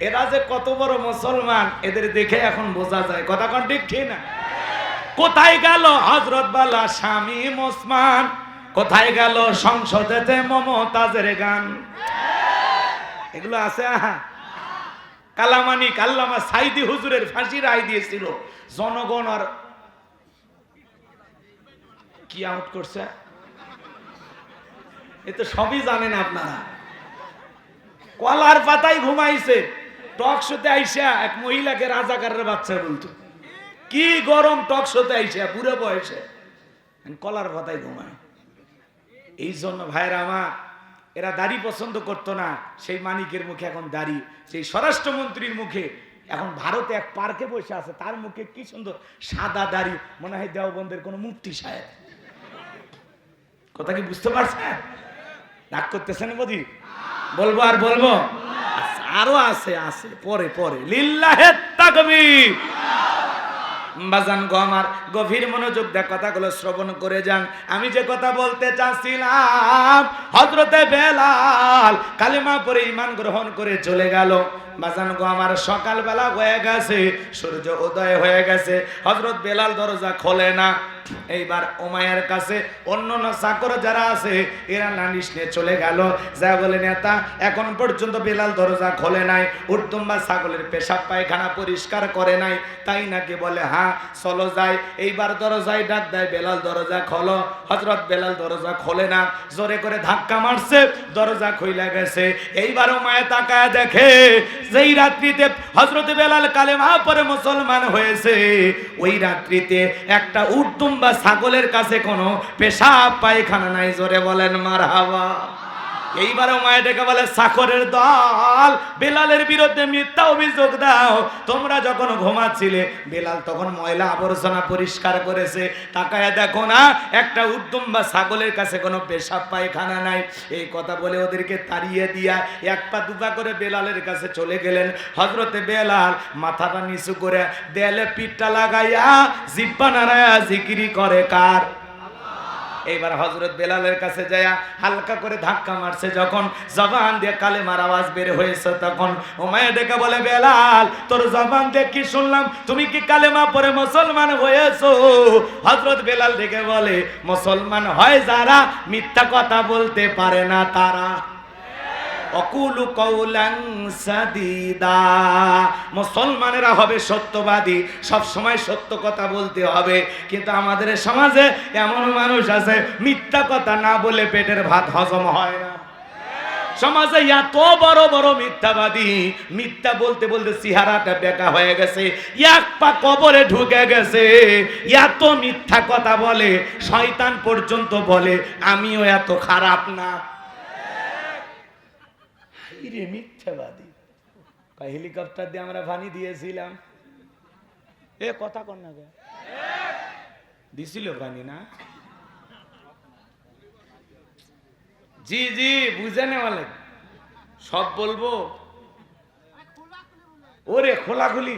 এরা যে কত বড় মুসলমান এদের দেখে এখন বোঝা যায়। কথা কোন ঠিক ঠিক না? কোথায় গেল হযরত বালা শামীম ওসমান? কোথায় গেল সংসদেতে মমতাজের গান? এগুলো আছে? কালামানিক আল্লামা সাইদি হুজুরের ফাঁসি রায় দিয়েছিল। জনগণ আর কি আউট করছে এ তো সবই জানেন আপনারা। কলার পাতায় ঘুমাইছে, টক শোতে আইসা এক মহিলাকে রাজাকারের বাচ্চা বলতো। কি গরম টক শোতে আইসা বুড়ো বয়সে কলার পাতায় ঘুমায়। এই জন্য ভাইরা আমার, এরা দাড়ি পছন্দ করতো না, সেই মানিকের মুখে এখন দাড়ি। সেই স্বরাষ্ট্রমন্ত্রীর মুখে এখন ভারতে এক পার্কে বসে আছে, তার মুখে কি সুন্দর সাদা দাড়ি, মনে হয় দেওবন্দের কোন মুফতি সাহেব। কথা কি বুঝতে পারছেন? রাগ করতেছেন বুঝি? বলবো আর বলবো? আরো আছে আছে পরে পরে। লিল্লাহে তাকবীর। বাজান গো আমার, গভীর মনোযোগ দিয়ে কথাগুলো শ্রবণ করে যান। আমি যে কথা বলতে চাচ্ছিলাম, হযরতে বেলাল কালেমা পড়ে ঈমান গ্রহণ করে চলে গেল। বাজান গো আমার, সকালবেলা হয়ে গেছে, সূর্য উদয় হয়ে গেছে, হযরত বেলাল দরজা খোলে না। এইবার উমাইয়ার কাছে অন্যান্য চাকর যারা আছে এরা নালিশ নিয়ে চলে গেল। যা বলে, নেতা এখন পর্যন্ত বেলাল দরজা খোলে নাই, উর্দুম্বা ছাগলের পেশাব পায়খানা পরিষ্কার করে নাই, তাই নাকি? বলে হ্যাঁ, চলো যাই। এইবার দরজায় ডাক দেয়, বেলাল দরজা খোলো। হযরত বেলাল দরজা খোলে না, জোরে করে ধাক্কা মারছে, দরজা খুইলা গেছে। এইবার উমাইয়া তাকায় দেখে, যেই রাত্রিতে হযরত বেলাল কালেমা পড়ে মুসলমান হয়েছে, ওই রাত্রিতে একটা উর্দুম্বা ছাগলের কাছে কোনো পেশাব পায়খানা নাই। জোরে বলেন মারহাবা। এইবারও মায়ের ডেকে বলে চাকরের দল বেলালের বিরুদ্ধে মিথ্যা অভিযোগ দাও, তোমরা যখন ঘুমাচ্ছিলে বেলাল তখন ময়লা আবর্জনা পরিষ্কার করেছে, তাকায় দেখো না একটা উদ্যম বা ছাগলের কাছে কোনো পেশাব পায়খানা নাই। এই কথা বলে ওদেরকে তাড়িয়ে দিয়া এক পা দুপা করে বেলালের কাছে চলে গেলেন। হযরতে বেলাল মাথাটা নিচু করে দেয়ালে পিঠটা লাগাইয়া জিহ্বা নাড়ায়া জিকিরি করে কার? এইবার হযরত বেলালের কাছে যায় হালকা করে ধাক্কা মারছে, যখন জবান দিয়ে কালেমার আওয়াজ বের হয়েছে তখন উমাইয়া ডেকে বলে বেলাল তোর জবান দিয়ে কি শুনলাম, তুমি কি কালেমা পড়ে মুসলমান হয়েছো? হযরত বেলাল ডেকে বলে মুসলমান হয় যারা মিথ্যা কথা বলতে পারে না তারা। অকুলু কওলান সাদিদা, মুসলমানেরা হবে সত্যবাদী, সব সময় সত্য কথা বলতে হবে। কিন্তু আমাদের সমাজে এমন মানুষ আছে মিথ্যা কথা না বলে পেটের ভাত হজম হয় না। সমাজে এত বড় বড় মিথ্যাবাদী, মিথ্যা বলতে বলতে চেহারাটা বেঁকা হয়ে গেছে, এক পা কবরে ঢুকে গেছে। এত মিথ্যা কথা বলে শয়তান পর্যন্ত বলে আমিও এত খারাপ না। মিথ্যাবাদী হেলিকপ্টার দিয়ে আমরা পানি দিয়েছিলাম, এ কথা কর না দিছিল পানি না? জি জি বুঝে নেওয়া লাগে, সব বলবো। ওরে খোলাখুলি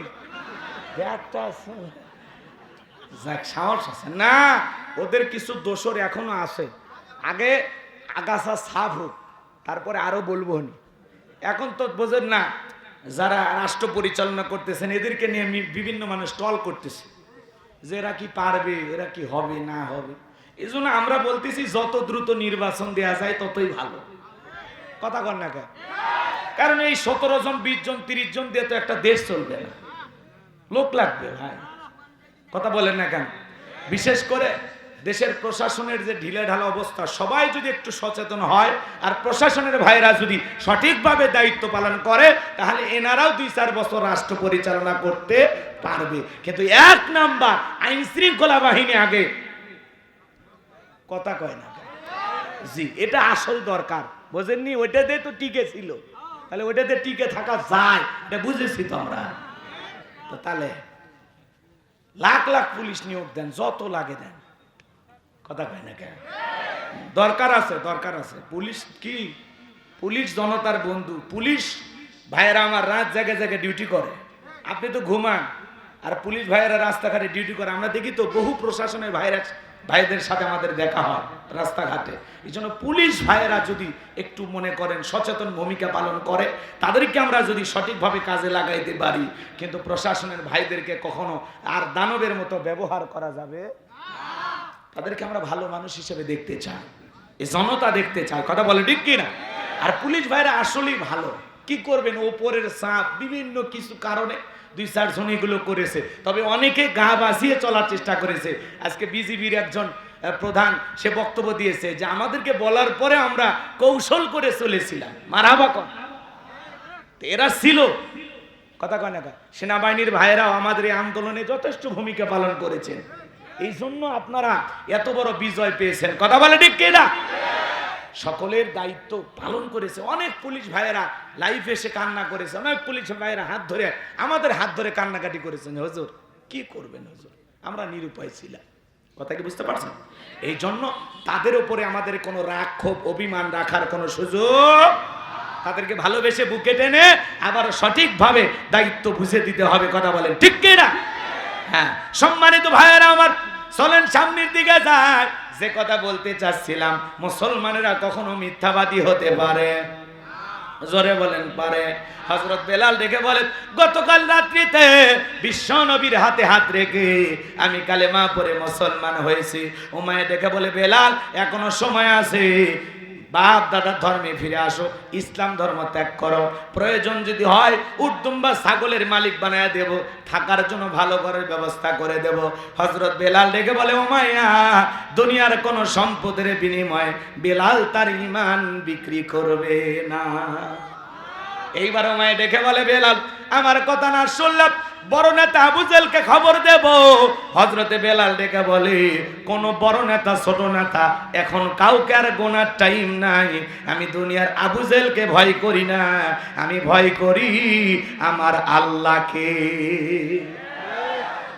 সাহস আছে না, ওদের কিছু দোষর এখনো আছে। আগে আগাছা সাফ হোক তারপরে আরো বলবো নি। এখন তো বোঝেন না, যারা রাষ্ট্র পরিচালনা করতেছেন এদেরকে নিয়ে বিভিন্ন মানুষ টল করতেছে যে এরা কি পারবে, এরা কি হবে না হবে। এই জন্য আমরা বলতেছি যত দ্রুত নির্বাচন দেওয়া যায় ততই ভালো। কথা কর না কেন? কারণ এই 17 জন 20 জন 30 জন দিয়ে তো একটা দেশ চলবে না, লোক লাগবে ভাই। কথা বলেন না কেন? বিশেষ করে দেশের প্রশাসনের যে ঢিলেঢালা অবস্থা, সবাই যদি একটু সচেতন হয় আর প্রশাসনের ভাইরা যদি সঠিকভাবে দায়িত্ব পালন করে তাহলে এনারাও 2-4 বছর রাষ্ট্র পরিচালনা করতে পারবে। কিন্তু এক নাম্বার আইন শৃঙ্খলা বাহিনী আগে, কথা কয় না জি, এটা আসল দরকার। বোঝেননি? ওইটাতে তো টিকে ছিল, তাহলে ওইটাতে টিকে থাকা যায়, এটা বুঝেছি তো আমরা। তো তাহলে লাখ লাখ পুলিশ নিয়োগ দেন, যত লাগে দেন। কথা কয় না কেন? দরকার আছে, দরকার আছে। পুলিশ কি, পুলিশ জনতার বন্ধু। পুলিশ ভাইয়েরা আমার রাত জায়গায় জায়গায় ডিউটি করে, আপনি তো ঘুমান, আর পুলিশ ভাইয়েরা রাস্তাঘাটে ডিউটি করে। আমরা দেখি তো বহু প্রশাসনের ভাইদের সাথে আমাদের দেখা হয় রাস্তাঘাটে। এই জন্য পুলিশ ভাইয়েরা যদি একটু মনে করেন সচেতন ভূমিকা পালন করে, তাদেরকে আমরা যদি সঠিকভাবে কাজে লাগাইতে পারি, কিন্তু প্রশাসনের ভাইদেরকে কখনো আর দানবের মতো ব্যবহার করা যাবে। তাদেরকে আমরা ভালো মানুষ হিসেবে দেখতে চাই, এই জনতা দেখতে চাই। কথা বলে ঠিক কিনা? আর পুলিশ ভাইরা আসলেই ভালো। কি করবেন, ওপরের চাপ, বিভিন্ন কিছু কারণে 2-4 জন এগুলো করেছে, তবে অনেকে গা বাঁচিয়ে চলার চেষ্টা করেছে। আজকে বিজিবির একজন প্রধান সে বক্তব্য দিয়েছে যে আমাদেরকে বলার পরে আমরা কৌশল করে চলেছিলাম। মারাবা কর, এরা ছিল। কথা কয় না? সেনাবাহিনীর ভাইয়েরাও আমাদের এই আন্দোলনে যথেষ্ট ভূমিকা পালন করেছেন, এই জন্য আপনারা এত বড় বিজয় পেয়েছেন। কথা বলে ঠিক কিনা? সকলের দায়িত্ব পালন করেছে। অনেক পুলিশ ভাইয়েরা লাইভে এসে কান্না করেছে, অনেক পুলিশ ভাইয়েরা হাত ধরে আমাদের হাত ধরে কান্নাকাটি করেছেন, হুজুর কি করবেন হুজুর, আমরা নিরুপায় ছিলাম। কথা কি বুঝতে পারছেন? এই জন্য তাদের উপরে আমাদের কোনো রাগ ক্ষোভ অভিমান রাখার কোনো সুযোগ, তাদেরকে ভালোবেসে বুকে টেনে আবার সঠিকভাবে দায়িত্ব বুঝে দিতে হবে। কথা বলেন ঠিক কিনা? হ্যাঁ, সম্মানিত ভাইয়েরা আমার, চলেন সামনের দিকে যায়। যে কথা বলতে চাচ্ছিলাম, মুসলমানেরা কখনো মিথ্যাবাদী হতে পারে? জোরে বলেন পারে? হযরত বেলাল ডেকে বলেন গতকাল রাত্রিতে বিশ্ব নবীর হাতে হাত রেখে আমি কালেমা পড়ে মুসলমান হয়েছি। উমাইয়া ডেকে বলে বেলাল এখনো সময় আছে, বাপ দাদার ধর্মে ফিরে আসো, ইসলাম ধর্ম ত্যাগ করো, প্রয়োজন যদি হয় উটদুম্বা ছাগলের মালিক বানায় দেব, থাকার জন্য ভালো ঘরের ব্যবস্থা করে দেব। হযরত বেলাল ডেকে বলে উমাইয়া দুনিয়ার কোন সম্পদের বিনিময়ে বেলাল তার ঈমান বিক্রি করবে না। এইবার উমাইয়া ডেকে বলে বেলাল আমার কথা না শুনলে বড় নেতা আবু জেহেলকে খবর দেব। হযরতে বেলাল ডেকে বলে, কোন বড় নেতা ছোট নেতা এখন কাউকে আর গোনার টাইম নাই। আমি দুনিয়ার আবু জেহেলকে ভয় করি না, আমি ভয় করি আমার আল্লাহকে।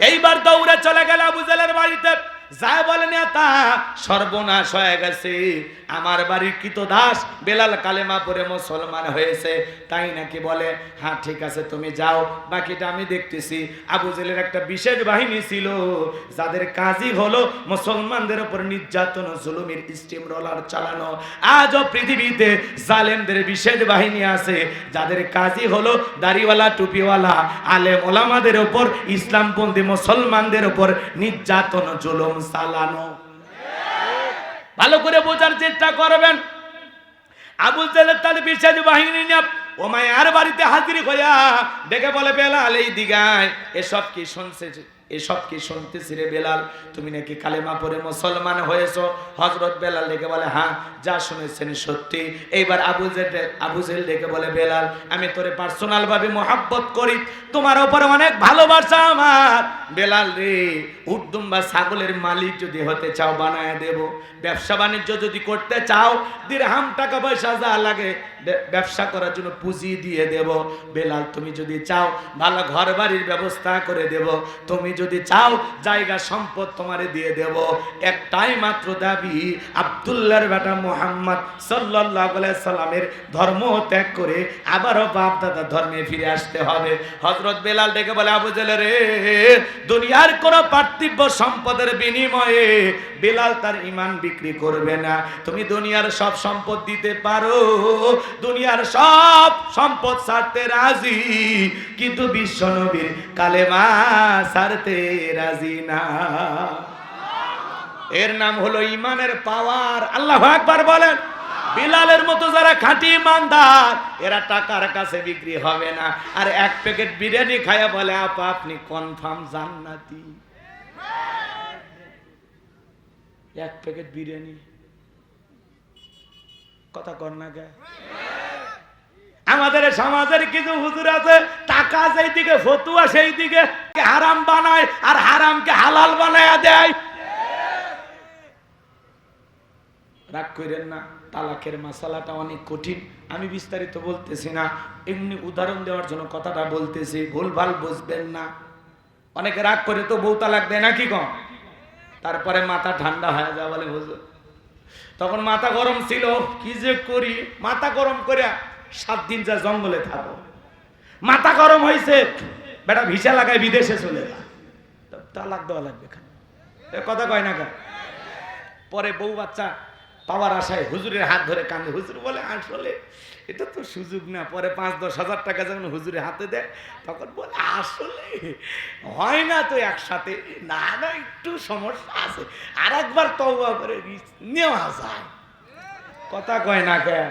এইবার দৌড়ে চলে গেল আবু জেহেলের বাড়িতে। যায় বলে, নেতা সর্বনাশ হয়ে গেছে, আমার বাড়ির কৃতদাস বেলাল কালেমা পড়ে মুসলমান হয়েছে। তাই নাকি? বলে, হ্যাঁ ঠিক আছে তুমি যাও, বাকিটা আমি দেখতেছি। আবু জেহেলের একটা বিশেষ বাহিনী ছিল যাদের কাজই হলো মুসলমানদের উপর নির্যাতন জুলুমের স্টিম রোলার চালানো। আজও পৃথিবীতে জালেমদের বিশেষ বাহিনী আছে যাদের কাজই হলো দাড়িওয়ালা টুপিওয়ালা আলেম ওলামাদের উপর, ইসলামপন্থী মুসলমানদের উপর নির্যাতন জুলুম চালানো। ভালো করে বোঝার চেষ্টা করবেন। আবু জেহেল তার বিশেষ বাহিনী নিয়ে ওমাইয়ার বাড়িতে হাজির হইয়া ডেকে বলে, বেলাল এই দিগায়, এসব কি শুনছে, এসব কি শুনতেছি রে বেলাল, তুমি নাকি কালেমা পড়ে মুসলমান হয়েছো? হযরত বেলাল ডেকে বলে, হ্যাঁ যা শুনেছেন সত্যি। এইবার আবু জেহেল ডেকে বলে, বেলাল আমি তোরে পার্সোনাল ভাবে মোহাব্বত করি, তোমার উপরে অনেক ভালোবাসা আমার। বেলাল রে, উটদুম বা ছাগলের মালিক যদি হতে চাও বানায় দেব, ব্যবসা বাণিজ্য যদি করতে চাও, দিরহাম টাকা পয়সা যা লাগে ব্যবসা করার জন্য পুঁজি দিয়ে দেব। বেলাল তুমি যদি চাও ভালো ঘর বাড়ির ব্যবস্থা করে দেব, তুমি যদি চাও জায়গা সম্পদ তোমারে দিয়ে দেব। একটাই মাত্র দাবি, আব্দুল্লাহর বেটা মুহাম্মদ সাল্লাল্লাহু আলাইহি সাল্লামের ধর্ম ত্যাগ করে আবারও বাপ দাদা ধর্মে ফিরে আসতে হবে। হযরত বেলাল ডেকে বলে, আবু জেহেল রে, দুনিয়ার কোন পার্থিব সম্পদের বিনিময়ে বেলাল তার ঈমান বিক্রি করবে না। তুমি দুনিয়ার সব সম্পদ দিতে পারো, দুনিয়ার সব সম্পদ ছাড়তে রাজি, কিন্তু বিশ্ব নবীর কালেমা ছাড়তে রাজি না। এর নাম হলো ঈমানের পাওয়ার। আল্লাহু আকবার বলেন। বিলালের মতো যারা খাঁটি ইমানদার, এরা টাকার কাছে বিক্রি হবে না। আর এক প্যাকেট বিরিয়ানি খায়া বলে, আপা আপনি কনফার্ম জান্নাতি। এক প্যাকেট বিরিয়ানি, কথা কর না কে? আমাদের সমাজের কিছু হুজুর আছে, টাকা যেই দিকে ফতুয়া সেই দিকে হারাম বানায়, আর হারামকে হালাল বানায়া দেয়। রাগ করেন না, তালাকের মাসালাটা অনেক কঠিন, আমি বিস্তারিত বলতেছি না, এমনি উদাহরণ দেওয়ার জন্য কথাটা বলতেছি, ভুলভাল বুঝবেন না। অনেকে রাগ করে তো বউ তালাক দেয় নাকি কম, তারপরে মাথা ঠান্ডা হয়ে যায়, বলে হুজুর তখন মাথা গরম ছিল, কি যে করি, মাথা গরম করে 7 দিন যা জঙ্গলে থাকো, মাথা গরম হয়েছে, বেটা ভিসা লাগায় বিদেশে চলে যা, তালাক দেওয়া লাগবে, কথা কয় না কেন? পরে বউ বাচ্চা পাওয়ার আশায় হুজুরের হাত ধরে কান্দে, হুজুর বলে আসলে এটা তো সুযোগ না। পরে 5-10 হাজার টাকা যখন হুজুরের হাতে দেয়, তখন বলে আসলে হয় না তো একসাথে, না না একটু সমস্যা আছে, আর একবার তওবা করে নেওয়া যায়, কথা কয় না কেন?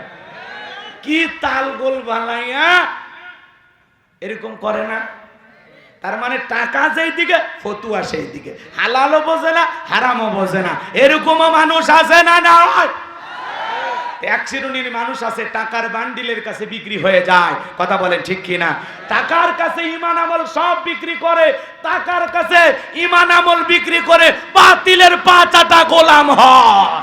কি তাল গোল বানাইয়া এরকম করে না? তার মানে টাকা যেই দিকে ফতুয়া সেই দিকে, হালালও বোঝে না হারামও বোঝে না, এরকমও মানুষ আছে না? না, এক শ্রেণীর মানুষ আছে টাকার বান্ডিলের কাছে বিক্রি হয়ে যায়, কথা বলেন ঠিক কিনা? টাকার কাছে ঈমান আমল সব বিক্রি করে, টাকার কাছে ঈমান আমল বিক্রি করে বাতিলের পা চাটা গোলাম হয়।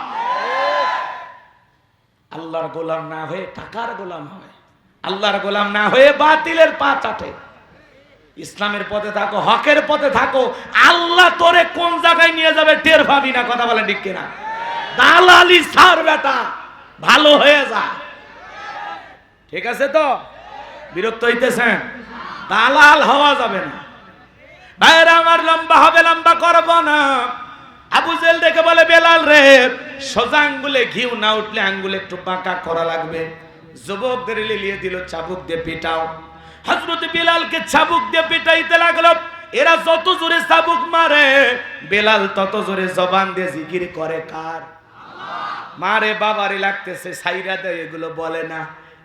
আল্লাহর গোলাম না হয়ে টাকার গোলাম হয়, আল্লাহর গোলাম না হয়ে বাতিলের পা চাটে। ইসলামের পথে থাকো, হকের পথে থাকো, আল্লাহ তোরে কোন জায়গায় নিয়ে যাবে টের পাবি না, কথা বলেন ঠিক কিনা? দালালি ছাড় বেটা, ভালো হয়ে যা, ঠিক আছে তো? বিরক্ত হইতেছেন? দালাল হওয়া যাবে না ভাইরা আমার, লম্বা হবে, লম্বা করব না। আবু জেহেল দেখে বলে, বেলাল রে, সোজা আঙ্গুলে ঘিউ না উঠলে আঙ্গুলে একটু বাঁকা করা লাগবে। যুবকদের লিলিয়ে দিল, চাবুক দিয়ে পিটাও। হযরত বেলালকে চাবুক দিয়ে পিটাইতে লাগলো। এরা যত জোরে চাবুক মারে, বেলাল তত জোরে জবান দিয়ে জিকির করে কার? মারে বাবারে লাগতেছে, সাইরা দেয়, এগুলো বলে না।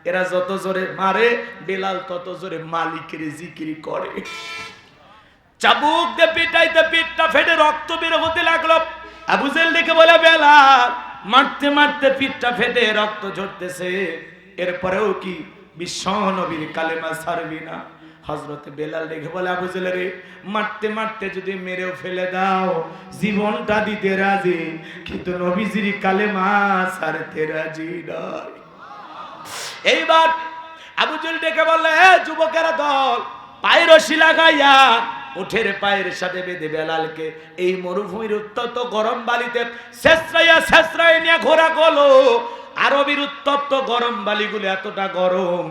এরা যত জোরে মারে, বেলাল তত জোরে মালিকের জিকির করে। চাবুক দিয়ে পিটাইতে পিঠটা ফেটে রক্ত বের হতে লাগলো। আবু জেহেল দেখে বলে, বেলাল মারতে মারতে পিঠটা ফেটে রক্ত ঝরতেছে, এরপরেও কি বিশ্ব নবীর কালেমা ছাড়বি না? হযরতে বেলাল দেখে বলে, আবু জেহেল রে, মারতে মারতে যদি মেরেও ফেলে দাও জীবনটা দিতে রাজি, কিন্তু নবীজির কালেমা ছাড়তে রাজি নয়। এইবার আবু জেহেল ডেকে বললে, যুবকেরা দল, পায়ের রশি লাগাইয়া উঠের পায়ের সাথে বেঁধে বেলালকে এই মরুভূমির উত্তপ্ত গরম বালিতে শেষরাইয়া নিয়ে ঘোরা গেল। আরবের উত্তপ্ত গরম বালিগুলো এতটা গরম,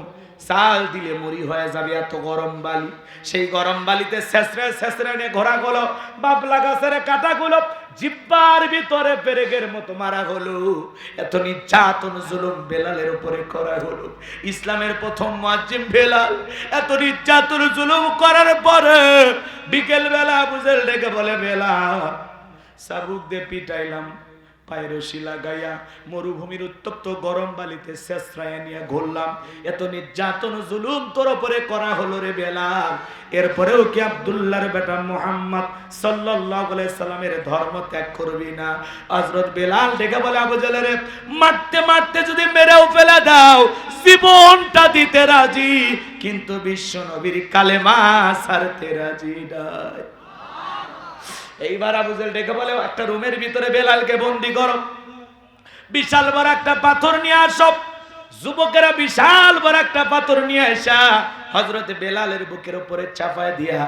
চাল দিলে মরি হয়ে যাবে, এত গরম বালি। সেই গরম বালিতে শেষরায় নিয়ে ঘোরা গেল। বাবলা গাছের কাঁটাগুলো জিব্বার ভিতরে পেরেকের মতো মারা হলো। এত নির্যাতন জুলুম বেলালের উপরে করা হলো। ইসলামের প্রথম মুয়াজ্জিন বেলাল এত নির্যাতন জুলুম করার পরে বিকেল বেলা আবু জেহেল ডেকে বলে, বেলাল চাবুক দিয়ে পিটাইলাম, পায়ের রশি লাগাইয়া মরুভূমির উত্তপ্ত গরম বালিতে শেষরায় নিয়ে ঘুরলাম, এত নির্যাতন জুলুম তোর উপরে করা হলো রে বেলাল, এরপরেও কি আব্দুল্লাহর বেটা মুহাম্মদ সাল্লাল্লাহু আলাইহি সাল্লামের ধর্ম ত্যাগ করবি না? হযরত বেলাল ডেকে বলে, আবু জেহেল রে, মারতে মারতে যদি মেরেও ফেলে দাও জীবনটা দিতে রাজি, কিন্তু বিশ্ব নবীর কালেমা ছাড়তে রাজি নাই। এইবার আবু জেহেল ডেকে বলে, একটা রুমের ভিতরে বেলালকে বন্দি করো, বিশাল বড় একটা পাথর নিয়ে আসো। যুবকেরা বিশাল বড় একটা পাথর নিয়ে আসা হযরত বেলালের বুকের উপরে চাপায় দিয়া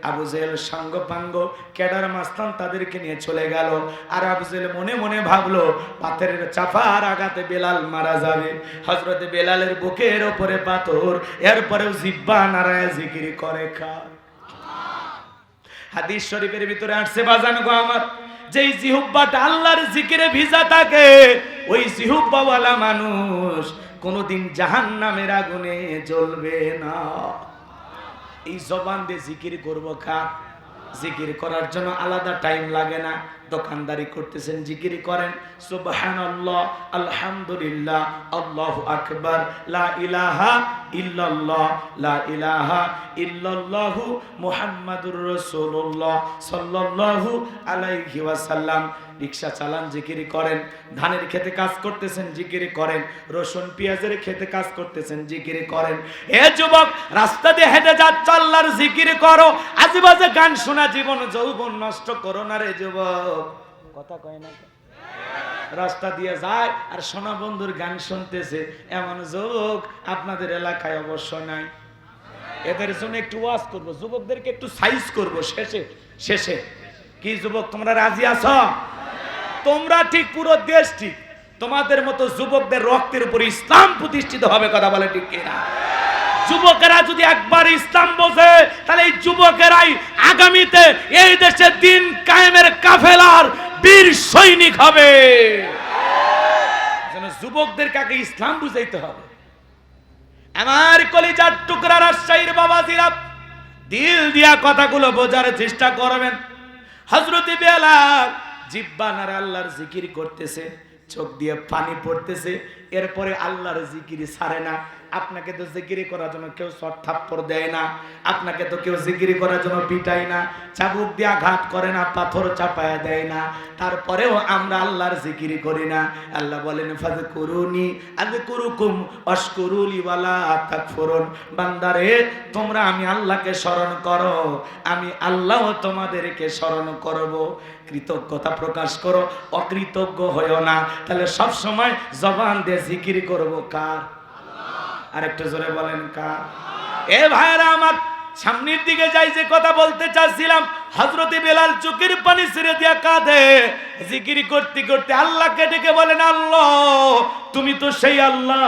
আবু জেহেল সাঙ্গপাঙ্গ কেডার মাস্তান তাদেরকে নিয়ে চলে গেল। আর আবু জেহেল মনে মনে ভাবলো, পাথরের চাপার আঘাতে বেলাল মারা যাবে। হযরত বেলালের বুকের উপরে পাথর, এরপরেও জিহ্বা নাড়ায় জিকির করে খা। হাদিস শরীফের ভিতরে আসছে, বাজান গো আমার, যেই জিহ্বাটা আল্লাহর জিকিরে ভিজা থাকে, ওই জিহ্বাওয়ালা মানুষ কোনোদিন জাহান্নামের আগুনে জ্বলবে না। এই জবান দিয়ে জিকির করবো খা। জিকির করার জন্য আলাদা টাইম লাগে না। দোকানদারি করতেছেন, জিকির করেন, সুবহানাল্লাহ, আলহামদুলিল্লাহ, আল্লাহু আকবার, লা ইলাহা ইল্লাল্লাহ, লা ইলাহা ইল্লাল্লাহু মুহাম্মাদুর রাসূলুল্লাহ সাল্লাল্লাহু আলাইহি ওয়াসাল্লাম। রিকশা চালান, জিকির করেন, ধানের খেতে কাজ করতেছেন, জিকির করেন, রসুন পেঁয়াজের খেতে কাজ করতেছেন, জিকির করেন। এ যুবক, রাস্তা দিয়ে হেঁটে যাচ্ছ, আল্লাহর জিকির করো, আজেবাজে গান শোনা জীবন যৌবন নষ্ট করো না রে যুবক। কথা কয় না? রাস্তা দিয়ে যায় আর সোনা বন্ধুর গান শুনতেছে, এমন যুবক আপনাদের এলাকায় অবশ্য নাই। এদের জন্য একটু ওয়াজ করবো, যুবকদেরকে একটু সাইজ করবো শেষে। কি যুবক, তোমরা রাজি আছো? তোমরা ঠিক, পুরো দেশ ঠিক। তোমাদের মতো যুবকদের রক্তের উপর ইসলাম প্রতিষ্ঠিত হবে, কথা বলে ঠিক কিনা? যুবকেরা যদি একবার ইসলাম বোঝে, তাহলে এই যুবকেরাই আগামীতে এই দেশে দিন কায়েমের কাফেলার বীর সৈনিক হবে। যেন যুবকদের কাকে ইসলাম বুঝাইতে হবে। আমার কলিজার টুকরা রাজশাহীর বাবাজিরা, দিল দিয়া কথাগুলো বোঝার চেষ্টা করবেন। হযরত বেলাল জিহ্বা নাড়ে আল্লাহর জিকির করতেছে, চোখ দিয়ে পানি পড়তেছে, এরপরে আল্লাহর জিকির ছাড়ে না। আপনাকে তো জিকির করার জন্য কেউ চট থাপ্পড় দেয় না, আপনাকে তো কেউ জিকির করার জন্য পিটায় না, চাবুক দিয়ে আঘাত করে না, পাথর চাপায়া দেয় না, তারপরেও আমরা আল্লাহর জিকির করি না। আল্লাহ বলেন, ফাযকুরুনি আযকুরুকুম ওয়াশকুরুলি ওয়ালা তাকফুরুন। বান্দারে, তোমরা আমি আল্লাহকে স্মরণ করো, আমি আল্লাহও তোমাদেরকে স্মরণ করব। কৃতজ্ঞতা প্রকাশ করো, অকৃতজ্ঞ হইও না। তাহলে সব সময় জবান দিয়ে জিকির করব কার? আরেকটু জোরে বলেন কার? এ ভাইরা আমার, সামনের দিকে যাই, যে কথা বলতে চাচ্ছিলাম, হযরত বেলাল চোখের পানি ছেড়ে দিয়া কাঁদে, জিকির করতে করতে আল্লাহকে ডেকে বলেন, আল্লাহ তুমি তো সেই আল্লাহ,